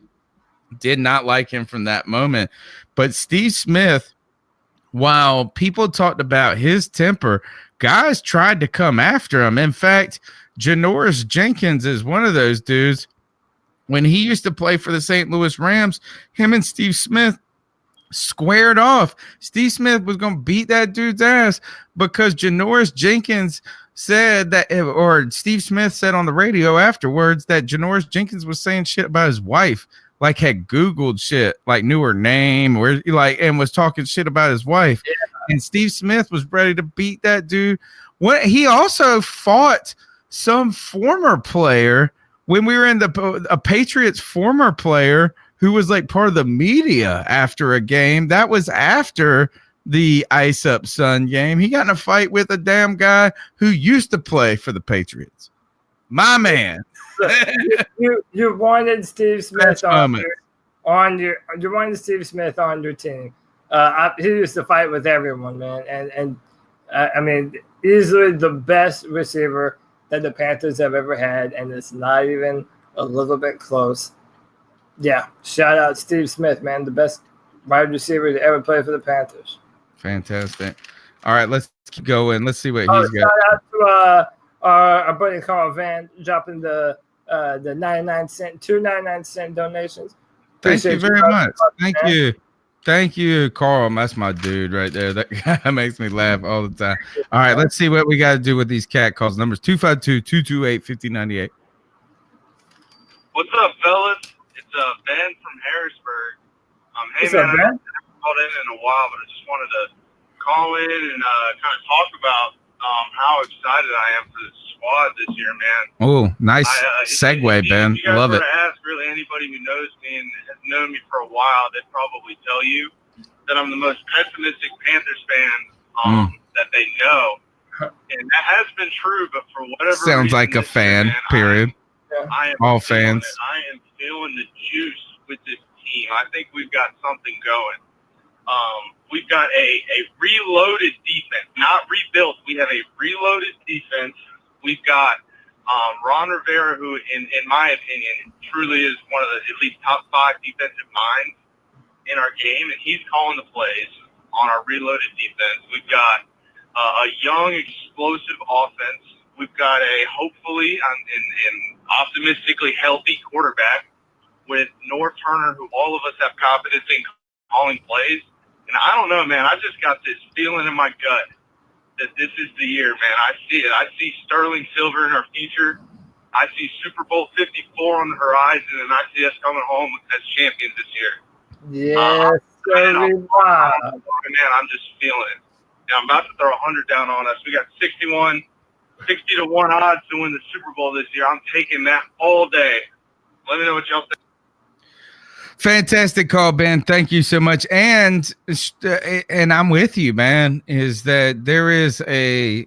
Did not like him from that moment. But Steve Smith, while people talked about his temper, guys tried to come after him. In fact, Janoris Jenkins is one of those dudes. When he used to play for the St. Louis Rams, him and Steve Smith squared off. Steve Smith was going to beat that dude's ass because Janoris Jenkins said that, or Steve Smith said on the radio afterwards that Janoris Jenkins was saying shit about his wife, like had Googled shit, like knew her name, or like, and was talking shit about his wife. Yeah. And Steve Smith was ready to beat that dude. He also fought some former player when we were in a Patriots former player who was like part of the media after a game. That was after the Ice Up Sun game. He got in a fight with a damn guy who used to play for the Patriots. My man. you wanted Steve Smith on your team. He used to fight with everyone, man. And I mean, easily the best receiver that the Panthers have ever had, and it's not even a little bit close. Yeah, shout out Steve Smith, man, the best wide receiver to ever play for the Panthers. Fantastic. All right, let's keep going. Let's see what Oh, he's got. shout out to our buddy Carl Van dropping the 99-cent, 2.99 donations. Thank you Appreciate very much. Thank man. you. Thank you, Carl. That's my dude right there. That guy makes me laugh all the time. All right, let's see what we got to do with these cat calls. Numbers 252-228-5098. What's up, fellas? It's Ben from Harrisburg. Hey, What's man, up, I Ben? haven't called in a while, but I just wanted to call in and kind of talk about how excited I am for the squad this year, man. Oh, nice segue, Ben. If you guys Love were it. to ask really anybody who knows me and has known me for a while, they'd probably tell you that I'm the most pessimistic Panthers fan that they know. And that has been true, but for whatever Sounds reason like a this fan, year, man, period. I am All feeling fans. it. I am feeling the juice with this team. I think we've got something going. We've got a reloaded defense, not rebuilt. We have a reloaded defense. We've got Ron Rivera, who, in my opinion, truly is one of the at least top 5 defensive minds in our game, and he's calling the plays on our reloaded defense. We've got a young, explosive offense. We've got a hopefully and optimistically healthy quarterback with North Turner, who all of us have confidence in calling plays. And I don't know, man. I just got this feeling in my gut that this is the year, man. I see it. I see sterling silver in our future. I see Super Bowl 54 on the horizon, and I see us coming home as champions this year. Yes, sir. Wow. Man, I'm just feeling it. And I'm about to throw 100 down on us. We got 60 to 1 odds to win the Super Bowl this year. I'm taking that all day. Let me know what y'all think. Fantastic call, Ben. Thank you so much. And I'm with you, man, is that there is an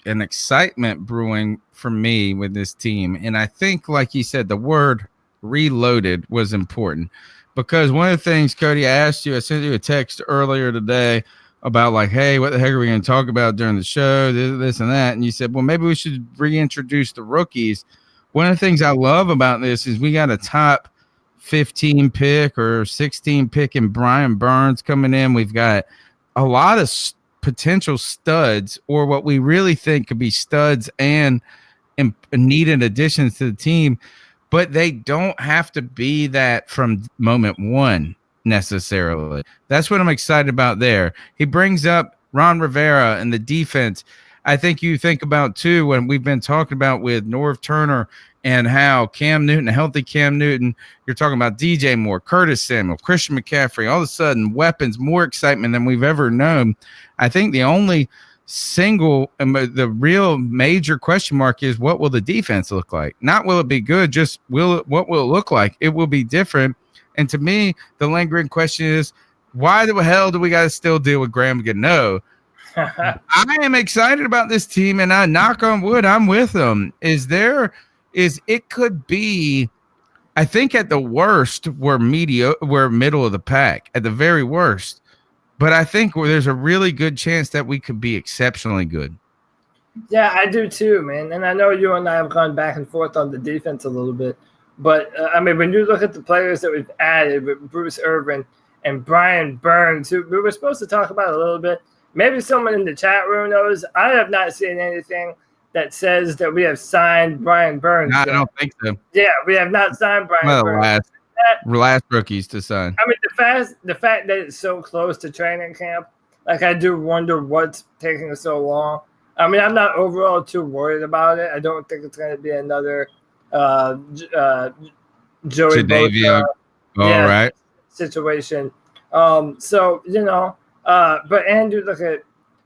excitement brewing for me with this team. And I think, like you said, the word reloaded was important because one of the things, Cody, I sent you a text earlier today about like, hey, what the heck are we going to talk about during the show, this and that. And you said, well, maybe we should reintroduce the rookies. One of the things I love about this is we got a top 15 pick or 16 pick in Brian Burns coming in. We've got a lot of potential studs, or what we really think could be studs and needed additions to the team, but they don't have to be that from moment one necessarily. That's what I'm excited about there. He brings up Ron Rivera and the defense. I think you think about too when we've been talking about with North Turner and how Cam Newton, a healthy Cam Newton, you're talking about DJ Moore, Curtis Samuel, Christian McCaffrey, all of a sudden weapons, more excitement than we've ever known. I think the only the real major question mark is what will the defense look like? Not will it be good, just what will it look like? It will be different. And to me, the lingering question is, why the hell do we got to still deal with Graham Gano? I am excited about this team, and I knock on wood, I'm with them. It could be, I think at the worst, we're middle of the pack at the very worst. But I think there's a really good chance that we could be exceptionally good. Yeah, I do too, man. And I know you and I have gone back and forth on the defense a little bit. But, I mean, when you look at the players that we've added with Bruce Irvin and Brian Burns, who we were supposed to talk about a little bit, maybe someone in the chat room knows. I have not seen anything that says that we have signed Brian Burns. No, I don't think so. Yeah, we have not signed Brian Burns. Last rookies to sign. I mean, the fact that it's so close to training camp, like I do wonder what's taking so long. I mean, I'm not overall too worried about it. I don't think it's going to be another Joey Bosa right situation. So but Andrew, look at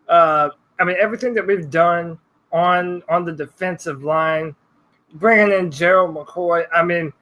I mean, everything that we've done on the defensive line, bringing in Gerald McCoy. I mean,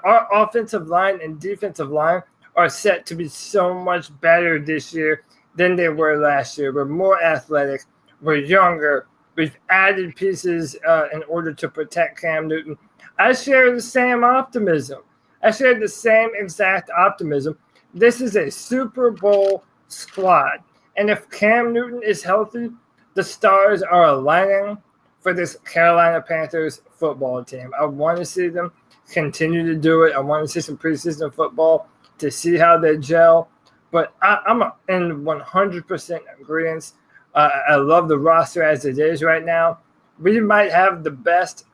our offensive line and defensive line are set to be so much better this year than they were last year. We're more athletic. We're younger. We've added pieces in order to protect Cam Newton. I share the same optimism. I share the same exact optimism. This is a Super Bowl squad. And if Cam Newton is healthy, the stars are aligning for this Carolina Panthers football team. I want to see them continue to do it. I want to see some preseason football to see how they gel. But I'm in 100% agreement. I love the roster as it is right now. We might have the best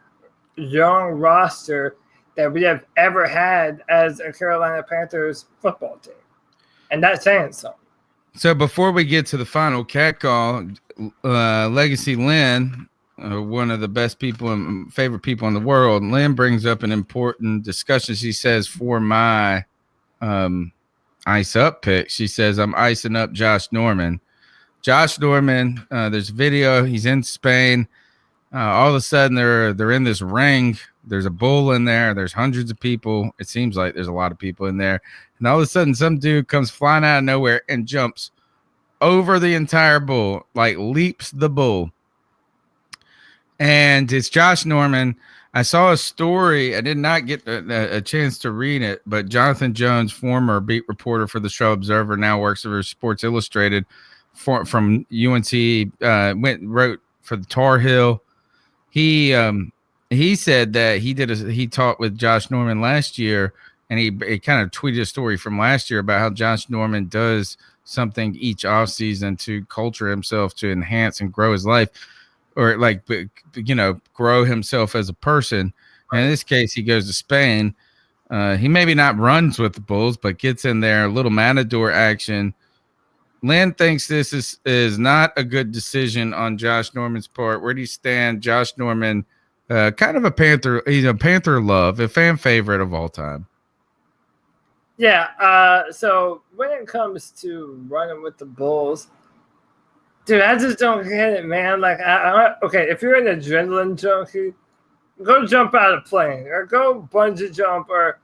young roster that we have ever had as a Carolina Panthers football team. And that's saying something. So before we get to the final catcall, Legacy Lynn, one of the best people and favorite people in the world, Lynn brings up an important discussion. She says, for my ice up pick, she says, I'm icing up Josh Norman. Josh Norman, there's a video. He's in Spain. All of a sudden, they're in this ring. There's a bull in there. There's hundreds of people. It seems like there's a lot of people in there. And all of a sudden, some dude comes flying out of nowhere and jumps over the entire bull, like leaps the bull. And it's Josh Norman. I saw a story. I did not get a chance to read it, but Jonathan Jones, former beat reporter for the Show Observer, now works for Sports Illustrated from UNC, wrote for the Tar Heel. He said that he talked with Josh Norman last year, and he kind of tweeted a story from last year about how Josh Norman does something each offseason to culture himself, to enhance and grow his life, or grow himself as a person. And in this case, he goes to Spain. He maybe not runs with the Bulls, but gets in there, a little matador action. Lynn thinks this is not a good decision on Josh Norman's part. Where do you stand? Josh Norman, kind of a Panther. He's a Panther love, a fan favorite of all time. Yeah. So when it comes to running with the Bulls, dude, I just don't get it, man. Like, okay, if you're an adrenaline junkie, go jump out of a plane or go bungee jump or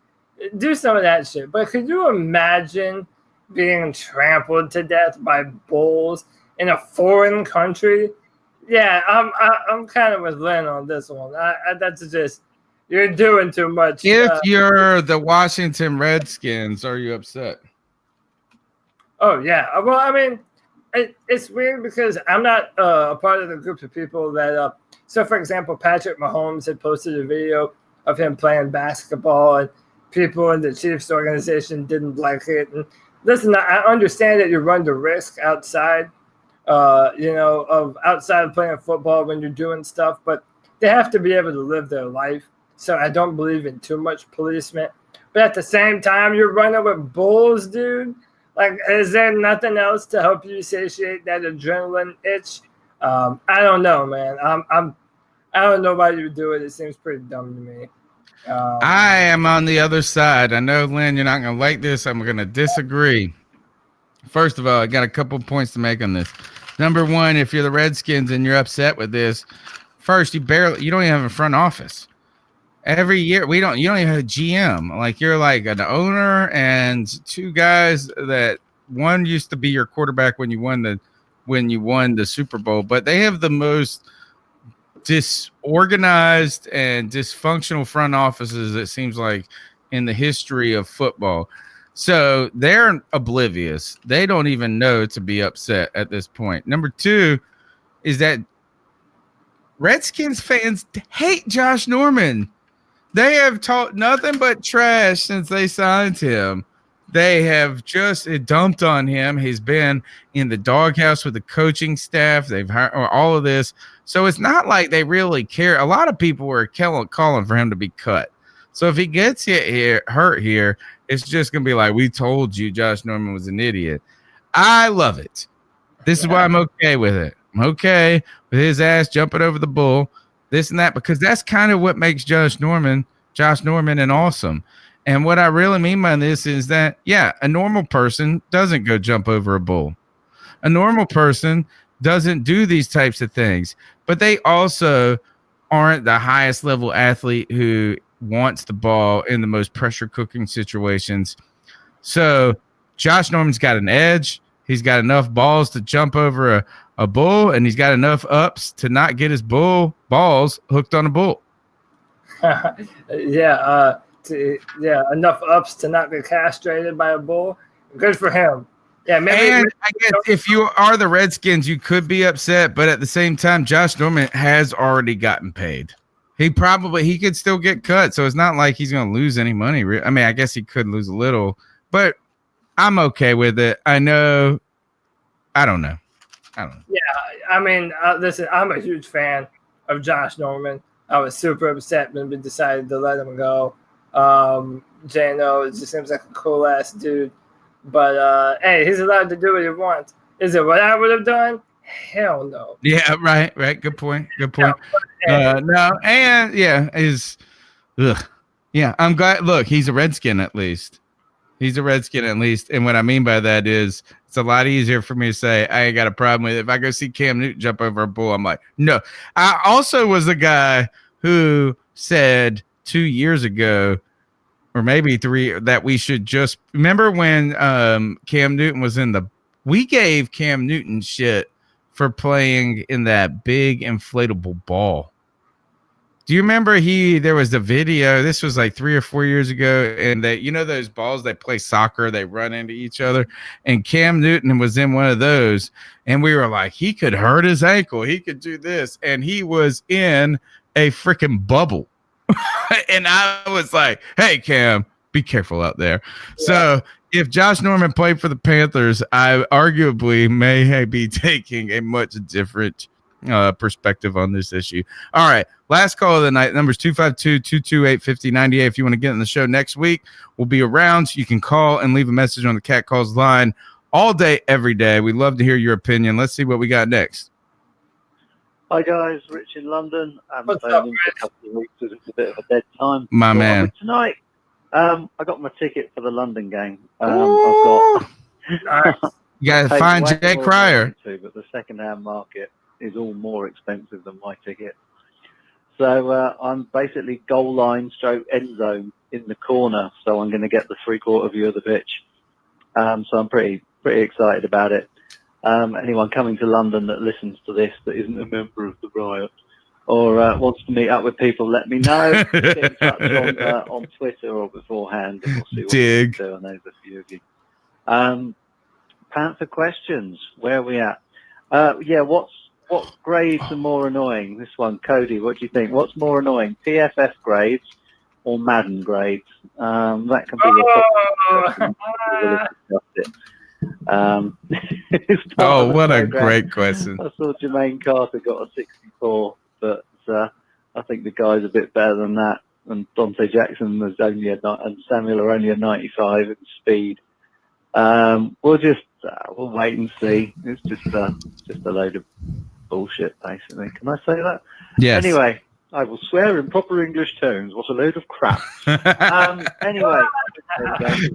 do some of that shit. But could you imagine being trampled to death by bulls in a foreign country? Yeah, I'm kind of with Lynn on this one. That's just, you're doing too much. If you're the Washington Redskins, are you upset? Oh yeah. Well, I mean, it's weird because I'm not a part of the group of people that. So, for example, Patrick Mahomes had posted a video of him playing basketball, and people in the Chiefs organization didn't like it. And listen, I understand that you run the risk outside, of outside of playing football when you're doing stuff, but they have to be able to live their life. So I don't believe in too much policement. But at the same time, you're running with bulls, dude. Like, is there nothing else to help you satiate that adrenaline itch? I don't know, man. I don't know why you would do it. It seems pretty dumb to me. I am on the other side. I know, Lynn, you're not going to like this. I'm going to disagree. First of all, I got a couple points to make on this. Number one, if you're the Redskins and you're upset with this, first, you don't even have a front office. Every year, you don't even have a GM. Like, you're like an owner and two guys that one used to be your quarterback when you won the Super Bowl, but they have the most disorganized and dysfunctional front offices, it seems like, in the history of football. So they're oblivious. They don't even know to be upset at this point. Number two is that Redskins fans hate Josh Norman. They have talked nothing but trash since they signed him. They have just dumped on him. He's been in the doghouse with the coaching staff. They've hired all of this. So it's not like they really care. A lot of people were calling for him to be cut. So if he gets hurt here, it's just going to be like, we told you Josh Norman was an idiot. I love it. This is why I'm okay with it. I'm okay with his ass jumping over the bull, this and that, because that's kind of what makes Josh Norman and awesome. And what I really mean by this is that, yeah, a normal person doesn't go jump over a bull. A normal person doesn't do these types of things, but they also aren't the highest level athlete who wants the ball in the most pressure cooking situations. So Josh Norman's got an edge. He's got enough balls to jump over a bull, and he's got enough ups to not get his balls hooked on a bull. Enough ups to not be castrated by a bull. Good for him. Yeah, maybe. And I guess if you are the Redskins, you could be upset, but at the same time, Josh Norman has already gotten paid. He could still get cut, so it's not like he's going to lose any money. I mean, I guess he could lose a little, but I'm okay with it. I know. I don't know. Yeah, I mean, listen, I'm a huge fan of Josh Norman. I was super upset when we decided to let him go. JNO, it just seems like a cool ass dude. But hey, he's allowed to do what he wants. Is it what I would have done? Hell no. Yeah, right. Good point. No, and yeah, yeah. I'm glad. Look, he's a Redskin at least. And what I mean by that is it's a lot easier for me to say I ain't got a problem with it. If I go see Cam Newton jump over a bull, I'm like, no. I also was the guy who said 2 years ago, or maybe 3, that we should just remember when Cam Newton was we gave Cam Newton shit for playing in that big inflatable ball. Do you remember there was the video, this was like 3 or 4 years ago, and those balls they play soccer, they run into each other, and Cam Newton was in one of those, and we were like, he could hurt his ankle, he could do this, and he was in a freaking bubble. And I was like, hey, Cam, be careful out there. Yeah. So if Josh Norman played for the Panthers, I arguably may be taking a much different perspective on this issue. All right, last call of the night. Number's 252-228-5098. If you want to get in the show next week, we'll be around. So you can call and leave a message on the Cat Calls line all day, every day. We'd love to hear your opinion. Let's see what we got next. Hi guys, Rich in London. I'm playing in a couple of weeks because it's a bit of a dead time. My man. Tonight, I got my ticket for the London game. I've got. You gotta find Jay Cryer. But the second-hand market is all more expensive than my ticket. So I'm basically goal line / end zone in the corner. So I'm going to get the 3/4 view of the pitch. So I'm pretty excited about it. Anyone coming to London that listens to this that isn't a member of the Riot or wants to meet up with people, let me know. Get in touch on Twitter or beforehand, and we'll see what we can do. I know there's a few of you. Panther questions. Where are we at? What grades are more annoying? This one, Cody. What do you think? What's more annoying, PFF grades or Madden grades? That can be the topic. What a great question. I saw Jermaine Carter got a 64, but I think the guy's a bit better than that. And Dante Jackson was only and Samuel are only a 95 in speed. We'll wait and see. It's just a load of bullshit, basically. Can I say that? Yes. Anyway, I will swear in proper English tones. What a load of crap. Anyway.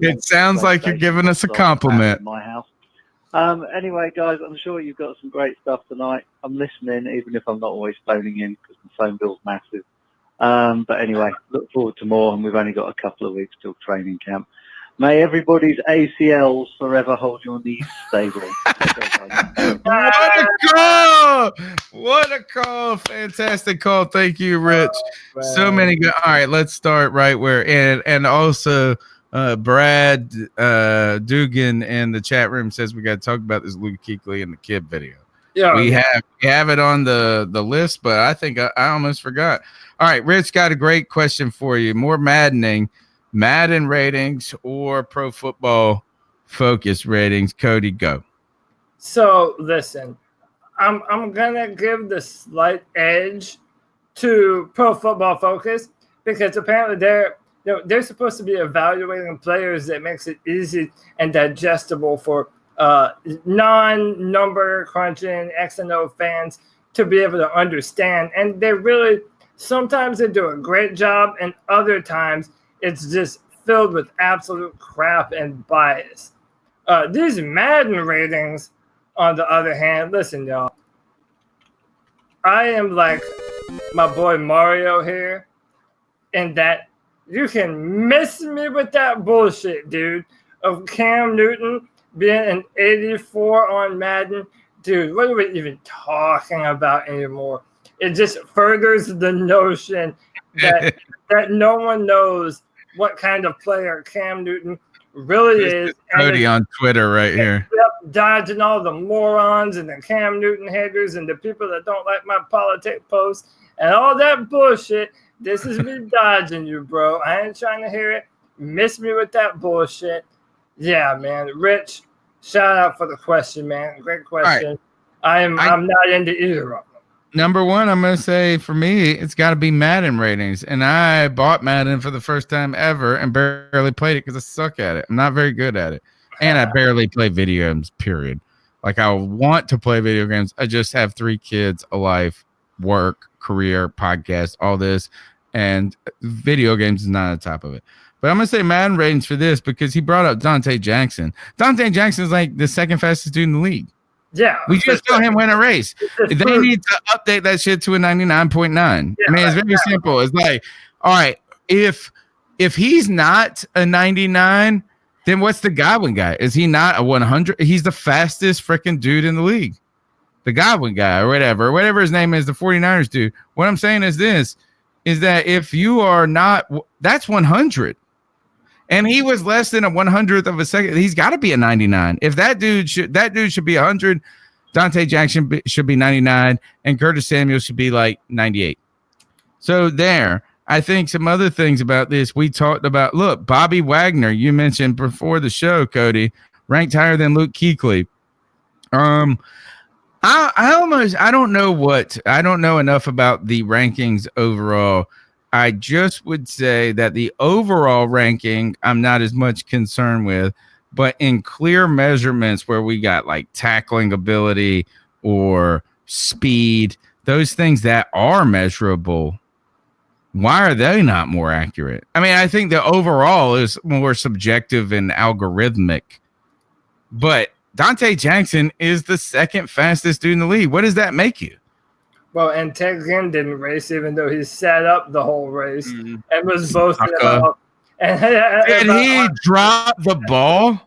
It sounds like you're giving us a compliment. In my house. Anyway, guys, I'm sure you've got some great stuff tonight. I'm listening, even if I'm not always phoning in because the phone bill's massive. But anyway, look forward to more, and we've only got a couple of weeks till training camp. May everybody's ACLs forever hold your knees stable. What a call! What a call! Fantastic call. Thank you, Rich. So many good. All right, let's start right where and also Brad Dugan in the chat room says we got to talk about this Luke Kuechly and the kid video. Yeah, we have it on the list, but I think I almost forgot. All right, Rich got a great question for you. More Madden ratings or Pro Football Focus ratings? Cody, go. So listen, I'm gonna give the slight edge to Pro Football Focus because apparently they're supposed to be evaluating players that makes it easy and digestible for non-number crunching X and O fans to be able to understand. And they really sometimes they do a great job, and other times it's just filled with absolute crap and bias. These Madden ratings, on the other hand, listen, y'all. I am like my boy Mario here, in that you can miss me with that bullshit, dude, of Cam Newton being an 84 on Madden. Dude, what are we even talking about anymore? It just furthers the notion that no one knows what kind of player Cam Newton really is. Cody on Twitter right here. Yep, dodging all the morons and the Cam Newton haters and the people that don't like my politic posts. and all that bullshit. This is me dodging you, bro. I ain't trying to hear it. Miss me with that bullshit. Yeah, man. Rich, shout out for the question, man. Great question. Right. I'm not into either of them. Number one, I'm going to say for me, it's got to be Madden ratings. And I bought Madden for the first time ever and barely played it because I suck at it. I'm not very good at it. And I barely play video games, period. Like, I want to play video games. I just have 3 kids, a life, work, career, podcast, all this. And video games is not on top of it. But I'm going to say Madden ratings for this because he brought up Dante Jackson. Dante Jackson is like the second fastest dude in the league. Yeah. We just saw him win a race. They need to update that shit to a 99.9. Yeah, I mean, it's very simple. It's like, all right, if he's not a 99, then what's the Godwin guy? Is he not a 100? He's the fastest freaking dude in the league. The Godwin guy or whatever his name is, the 49ers dude. What I'm saying is this, is that if you are not, that's 100. And he was less than a 100th of a second. He's got to be a 99. If that dude should be 100, Dante Jackson should be 99, and Curtis Samuel should be like 98. So there, I think some other things about this we talked about. Look, Bobby Wagner, you mentioned before the show, Cody, ranked higher than Luke Kuechly. I don't know enough about the rankings overall. I just would say that the overall ranking I'm not as much concerned with, but in clear measurements where we got like tackling ability or speed, those things that are measurable, why are they not more accurate? I mean, I think the overall is more subjective and algorithmic, but Dante Jackson is the second fastest dude in the league. What does that make you? Well, and Ted Ginn didn't race, even though he set up the whole race and was boasting about. Did he drop the ball?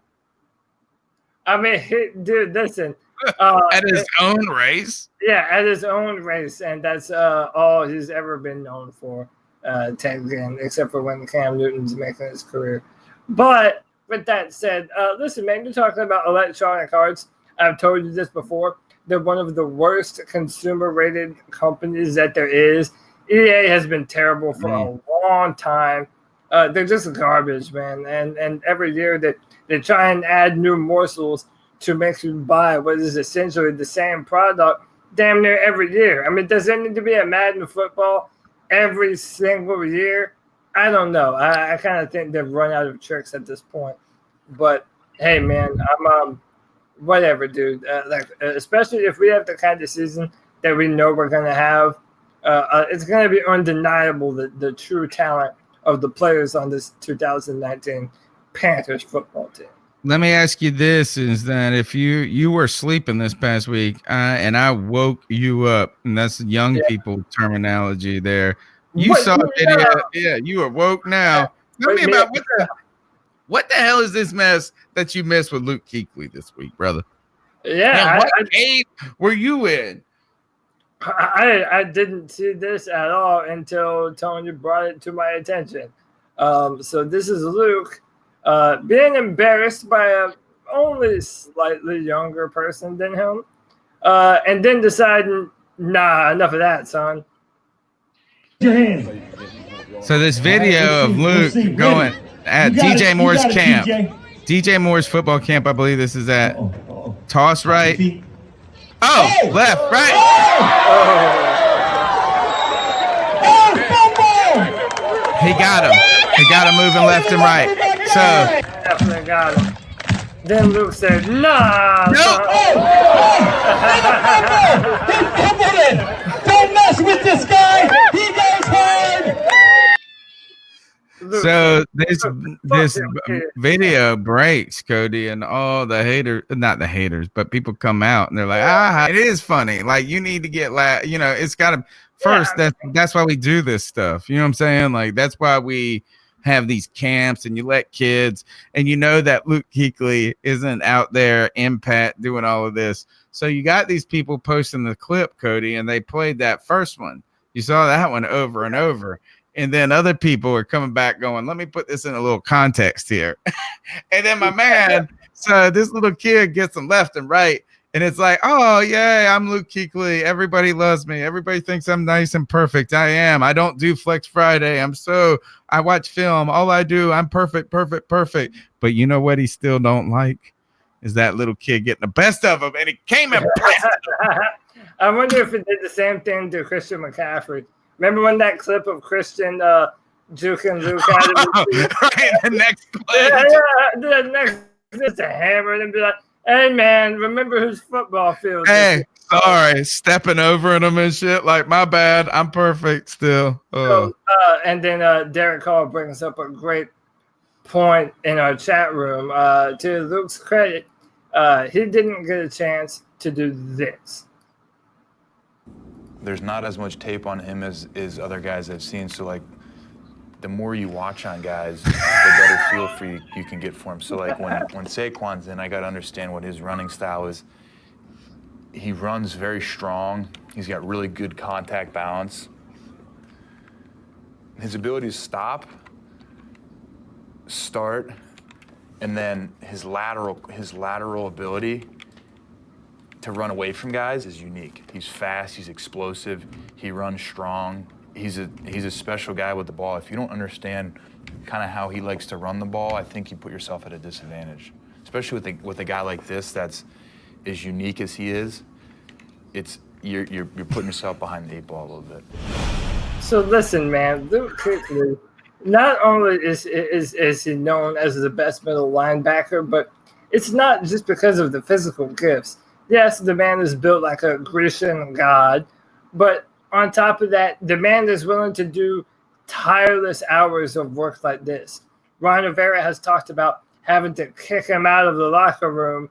I mean, dude, listen. At his own race? Yeah, at his own race, and that's all he's ever been known for, Ted Ginn, except for when Cam Newton's making his career. But with that said, listen, man, you're talking about electronic arts. I've told you this before. They're one of the worst consumer-rated companies that there is. EA has been terrible for a long time. They're just garbage, man. And every year they try and add new morsels to make you buy what is essentially the same product damn near every year. I mean, does there need to be a Madden football every single year? I don't know. I kind of think they've run out of tricks at this point. But, hey, man, I'm whatever, dude. Especially if we have the kind of season that we know we're going to have, it's going to be undeniable the true talent of the players on this 2019 Panthers football team. Let me ask you this, is that if you were sleeping this past week and I woke you up, and that's young people terminology there. You saw a video. Yeah, you are woke now. Tell me about what the hell is this mess that you missed with Luke Kuechly this week, brother? Yeah. What game were you in? I didn't see this at all until Tony brought it to my attention. So this is Luke being embarrassed by a only slightly younger person than him, and then deciding, nah, enough of that, son. So this video of Luke going at DJ Moore's camp, DJ Moore's football camp, I believe this is at. Toss right. Oh, left, right. He got him. He got him moving left and right. So definitely got him. Then Luke said, nah. No. Don't mess with this guy. He goes hard. So this video breaks, Cody, and all the haters, not the haters, but people come out and they're like, it is funny. Like, you need to get it's got to first. That's why we do this stuff. You know what I'm saying? Like, that's why we have these camps and you let kids, and you know that Luke Kuechly isn't out there impact doing all of this. So you got these people posting the clip, Cody, and they played that first one. You saw that one over and over. And then other people are coming back going, let me put this in a little context here. And then my man, so this little kid gets him left and right. And it's like, oh, yay, I'm Luke Kuechly. Everybody loves me. Everybody thinks I'm nice and perfect. I am. I don't do Flex Friday. I watch film. All I do, I'm perfect. But you know what he still don't like? Is that little kid getting the best of him. And he came and blasted him. I wonder if it did the same thing to Christian McCaffrey. Remember when that clip of Christian juking Luke out of his right, the next play. The next just a hammer and be like, hey man, remember whose football field? Hey, sorry, stepping over him and shit. Like, my bad. I'm perfect still. So, and then Derek Hall brings up a great point in our chat room. To Luke's credit, he didn't get a chance to do this. There's not as much tape on him as other guys I've seen. So, like, the more you watch on guys, the better feel for you can get for him. So, like, when Saquon's in, I got to understand what his running style is. He runs very strong. He's got really good contact balance. His ability to stop, start, and then his lateral ability to run away from guys is unique. He's fast, he's explosive, he runs strong. He's a special guy with the ball. If you don't understand kind of how he likes to run the ball, I think you put yourself at a disadvantage. Especially with a guy like this that's as unique as he is. You're putting yourself behind the 8 ball a little bit. So listen, man, Luke Kuechly, not only is he known as the best middle linebacker, but it's not just because of the physical gifts. Yes, the man is built like a Grecian god, but on top of that, the man is willing to do tireless hours of work like this. Ron Rivera has talked about having to kick him out of the locker room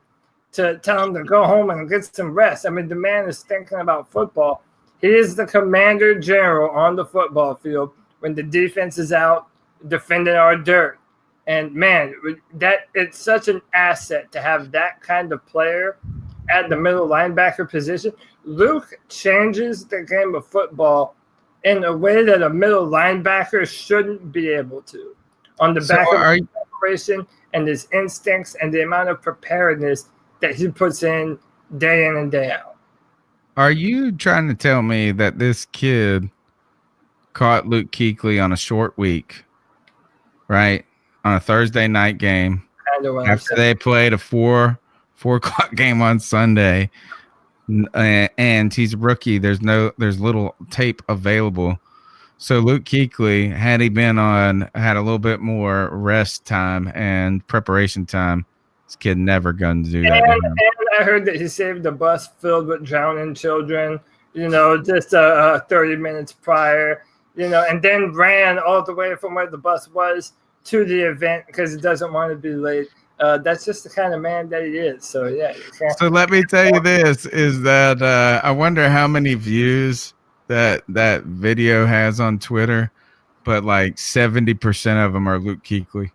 to tell him to go home and get some rest. I mean, the man is thinking about football. He is the commander general on the football field when the defense is out defending our dirt. And man, that it's such an asset to have that kind of player at the middle linebacker position. Luke changes the game of football in a way that a middle linebacker shouldn't be able to. On the back of his preparation and his instincts and the amount of preparedness that he puts in and day out. Are you trying to tell me that this kid caught Luke Kuechly on a short week, right? On a Thursday night game after they played a 4 o'clock game on Sunday, and he's a rookie. There's little tape available. So Luke Kuechly, had he been had a little bit more rest time and preparation time, this kid never going to do that. And I heard that he saved a bus filled with drowning children, just 30 minutes prior, and then ran all the way from where the bus was to the event because he doesn't want to be late. That's just the kind of man that he is. So, yeah. So let me tell you this, is that I wonder how many views that video has on Twitter, but like 70% of them are Luke Kuechly.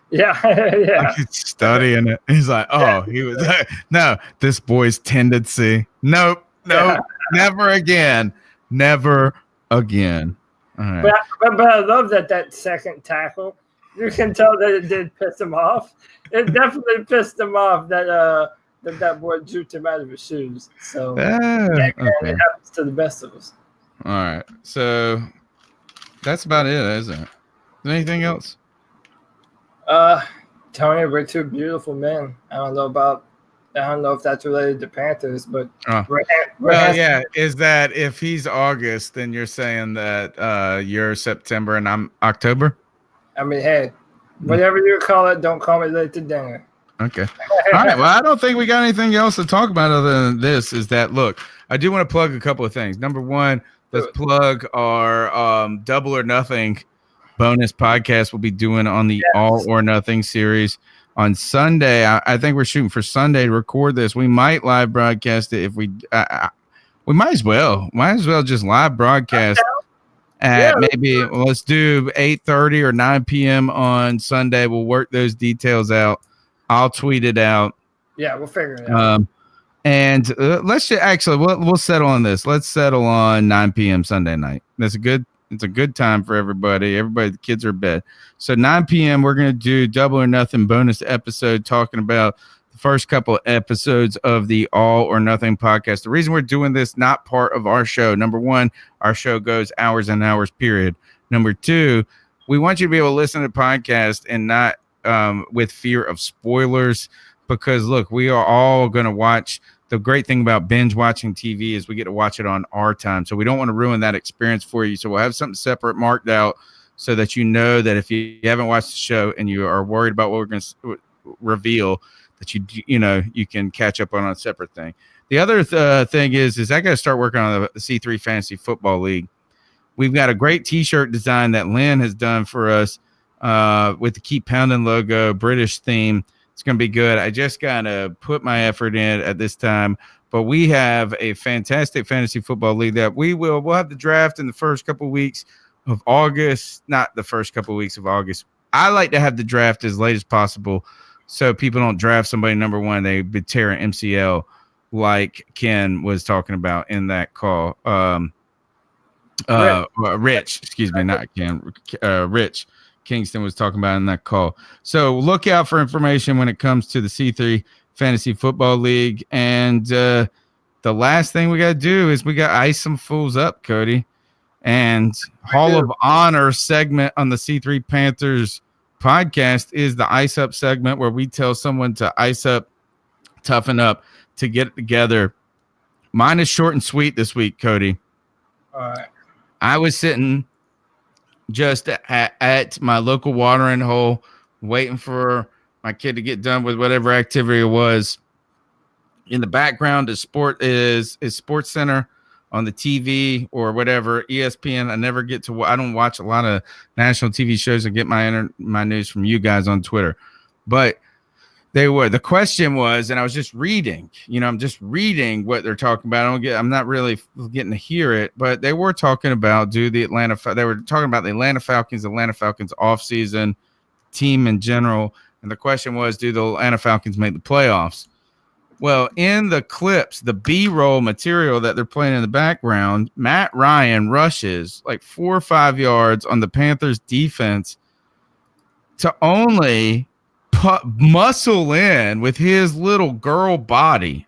Yeah. Like he's studying it. He's like, he was like, no, this boy's tendency. Nope, never again. Never again. All right. But I love that second tackle, you can tell that it did piss him off. It definitely pissed him off that boy juked him out of his shoes. So it happens to the best of us. All right. So that's about it, isn't it? Is there anything else? Tony, we're two beautiful men. I don't know if that's related to Panthers, but is that if he's August, then you're saying that you're September and I'm October? I mean, hey, whatever you call it, don't call me late to dinner. Okay. All right. Well, I don't think we got anything else to talk about other than this. Is that, look, I do want to plug a couple of things. Number one, let's plug our Double or Nothing bonus podcast we'll be doing on the All or Nothing series on Sunday. I think we're shooting for Sunday to record this. We might live broadcast it if we might as well just live broadcast at maybe let's do 8:30 or 9 p.m. on Sunday. We'll work those details out. I'll tweet it out. Yeah, we'll figure it out. And let's just actually we'll settle on this. Let's settle on 9 p.m. Sunday night. It's a good time for everybody. The kids are in bed. So 9 p.m. we're gonna do Double or Nothing bonus episode talking about the first couple of episodes of the All or Nothing podcast. The reason we're doing this, not part of our show. Number one, our show goes hours and hours, period. Number two, we want you to be able to listen to the podcast and not with fear of spoilers, because look, we are all going to watch. The great thing about binge watching TV is we get to watch it on our time. So we don't want to ruin that experience for you. So we'll have something separate marked out so that you know that if you haven't watched the show and you are worried about what we're going to reveal, that you can catch up on a separate thing. The other thing is I got to start working on the C3 Fantasy Football League. We've got a great T-shirt design that Lynn has done for us with the Keep Pounding logo, British theme. It's going to be good. I just got to put my effort in at this time, but we have a fantastic fantasy football league that we'll have the draft in the first couple of weeks of August, not the first couple of weeks of August. I like to have the draft as late as possible so people don't draft somebody number one. They would tear an MCL like Ken was talking about in that call. Rich, excuse me, not Ken, Rich Kingston was talking about in that call. So look out for information when it comes to the C3 Fantasy Football League. And the last thing we got to do is we got to ice some fools up, Cody. And Hall of Honor segment on the C3 Panthers podcast is the ice up segment, where we tell someone to ice up, toughen up, to get it together. Mine is short and sweet this week, Cody. All right. I was sitting just at my local watering hole, waiting for my kid to get done with whatever activity it was. In the background is Sports Center on the TV or whatever, ESPN. I don't watch a lot of national TV shows. I get my news from you guys on Twitter, but the question was, and I was just reading, I'm just reading what they're talking about. I'm not really getting to hear it, but they were talking about, they were talking about the Atlanta Falcons offseason team in general. And the question was, do the Atlanta Falcons make the playoffs? Well, in the clips, the B-roll material that they're playing in the background, Matt Ryan rushes like 4 or 5 yards on the Panthers defense to only muscle in with his little girl body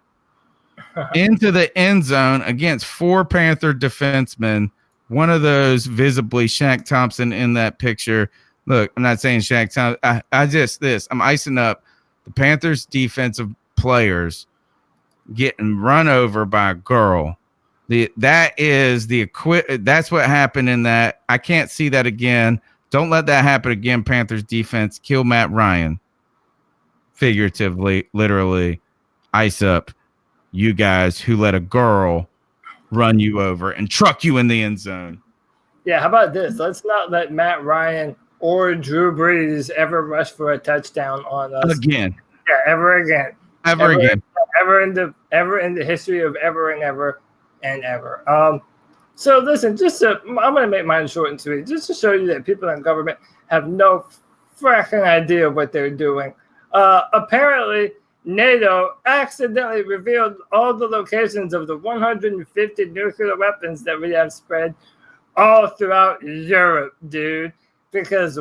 into the end zone against 4 Panther defensemen. One of those visibly Shaq Thompson in that picture. Look, I'm not saying Shaq Thompson. I'm icing up the Panthers defensive players getting run over by a girl. That's what happened in that. I can't see that again. Don't let that happen again. Panthers defense, kill Matt Ryan. Figuratively, literally, ice up you guys who let a girl run you over and truck you in the end zone. Yeah, how about this? Let's not let Matt Ryan or Drew Brees ever rush for a touchdown on us again. Yeah, ever again. Ever again. Ever in the history of ever and ever and ever. So listen, I'm going to make mine short and sweet, just to show you that people in government have no fracking idea what they're doing. Apparently, NATO accidentally revealed all the locations of the 150 nuclear weapons that we have spread all throughout Europe, dude. Because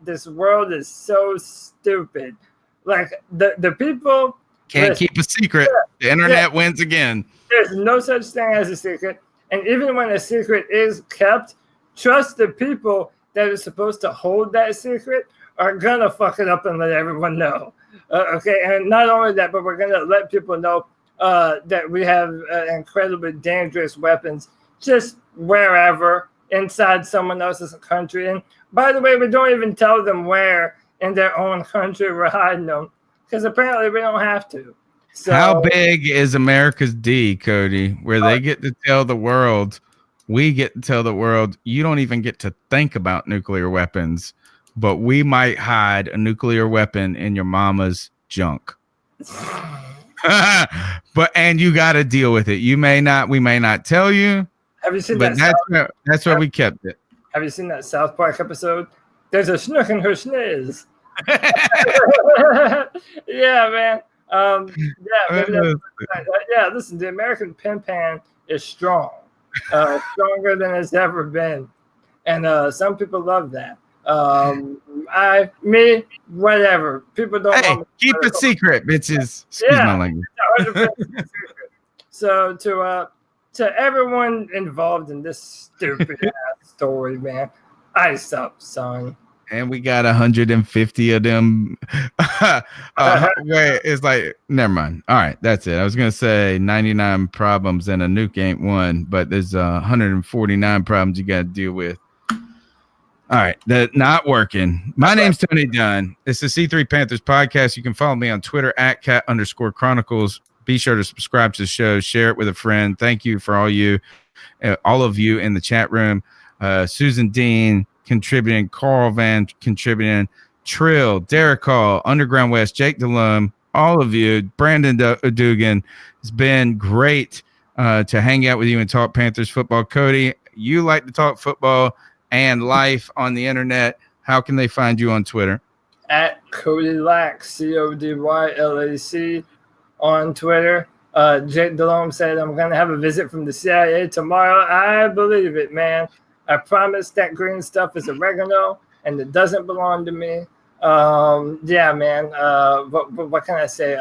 this world is so stupid. Like the people can't keep a secret. The internet wins again. There's no such thing as a secret. And even when a secret is kept, trust the people that are supposed to hold that secret are gonna fuck it up and let everyone know. Okay, and not only that, but we're gonna let people know that we have incredibly dangerous weapons just wherever inside someone else's country. And by the way, we don't even tell them where in their own country we're hiding them, because apparently we don't have to. So, how big is America's D, Cody, where they get to tell the world, we get to tell the world, you don't even get to think about nuclear weapons, but we might hide a nuclear weapon in your mama's junk. And you got to deal with it. We may not tell you. Have you seen but that's where we kept it. Have you seen that South Park episode? There's a schnook in her schniz. Yeah, man. Listen, the American pen pan is strong, stronger than it's ever been, and some people love that. Whatever. People don't Hey, want me to keep it secret, bitches. Excuse my language. 100% secret. So to everyone involved in this stupid ass story, man, ice up, son. And we got 150 of them. Wait, it's like, never mind. All right, that's it. I was going to say 99 problems and a nuke ain't one, but there's 149 problems you got to deal with. All right, that not working. My name's Tony Dunn. It's the C3 Panthers podcast. You can follow me on Twitter at @cat_chronicles. Be sure to subscribe to the show, share it with a friend. Thank you for all of you in the chat room. Susan Dean contributing, Carl Van contributing, Trill, Derek Hall, Underground West, Jake DeLome, all of you, Brandon Dugan. It's been great to hang out with you and talk Panthers football. Cody, you like to talk football and life on the internet. How can they find you on Twitter? At Cody Lack, CODYLAC on Twitter. Jake DeLome said, I'm going to have a visit from the CIA tomorrow. I believe it, man. I promise that green stuff is oregano and it doesn't belong to me. Yeah, man. What can I say?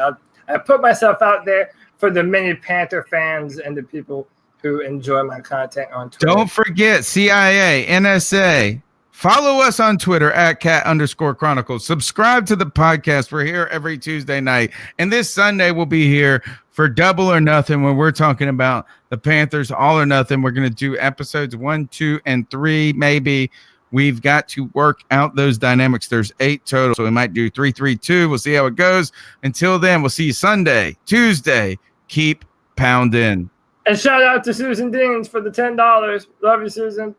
I put myself out there for the many Panther fans and the people who enjoy my content on Twitter. Don't forget CIA, NSA. Follow us on Twitter at @cat_chronicles. Subscribe to the podcast. We're here every Tuesday night. And this Sunday we'll be here for Double or Nothing when we're talking about the Panthers, All or Nothing. We're going to do episodes 1, 2, and 3, maybe. We've got to work out those dynamics. There's 8 total, so we might do 3, 3, 2. We'll see how it goes. Until then, we'll see you Sunday, Tuesday. Keep pounding. And shout out to Susan Deans for the $10. Love you, Susan.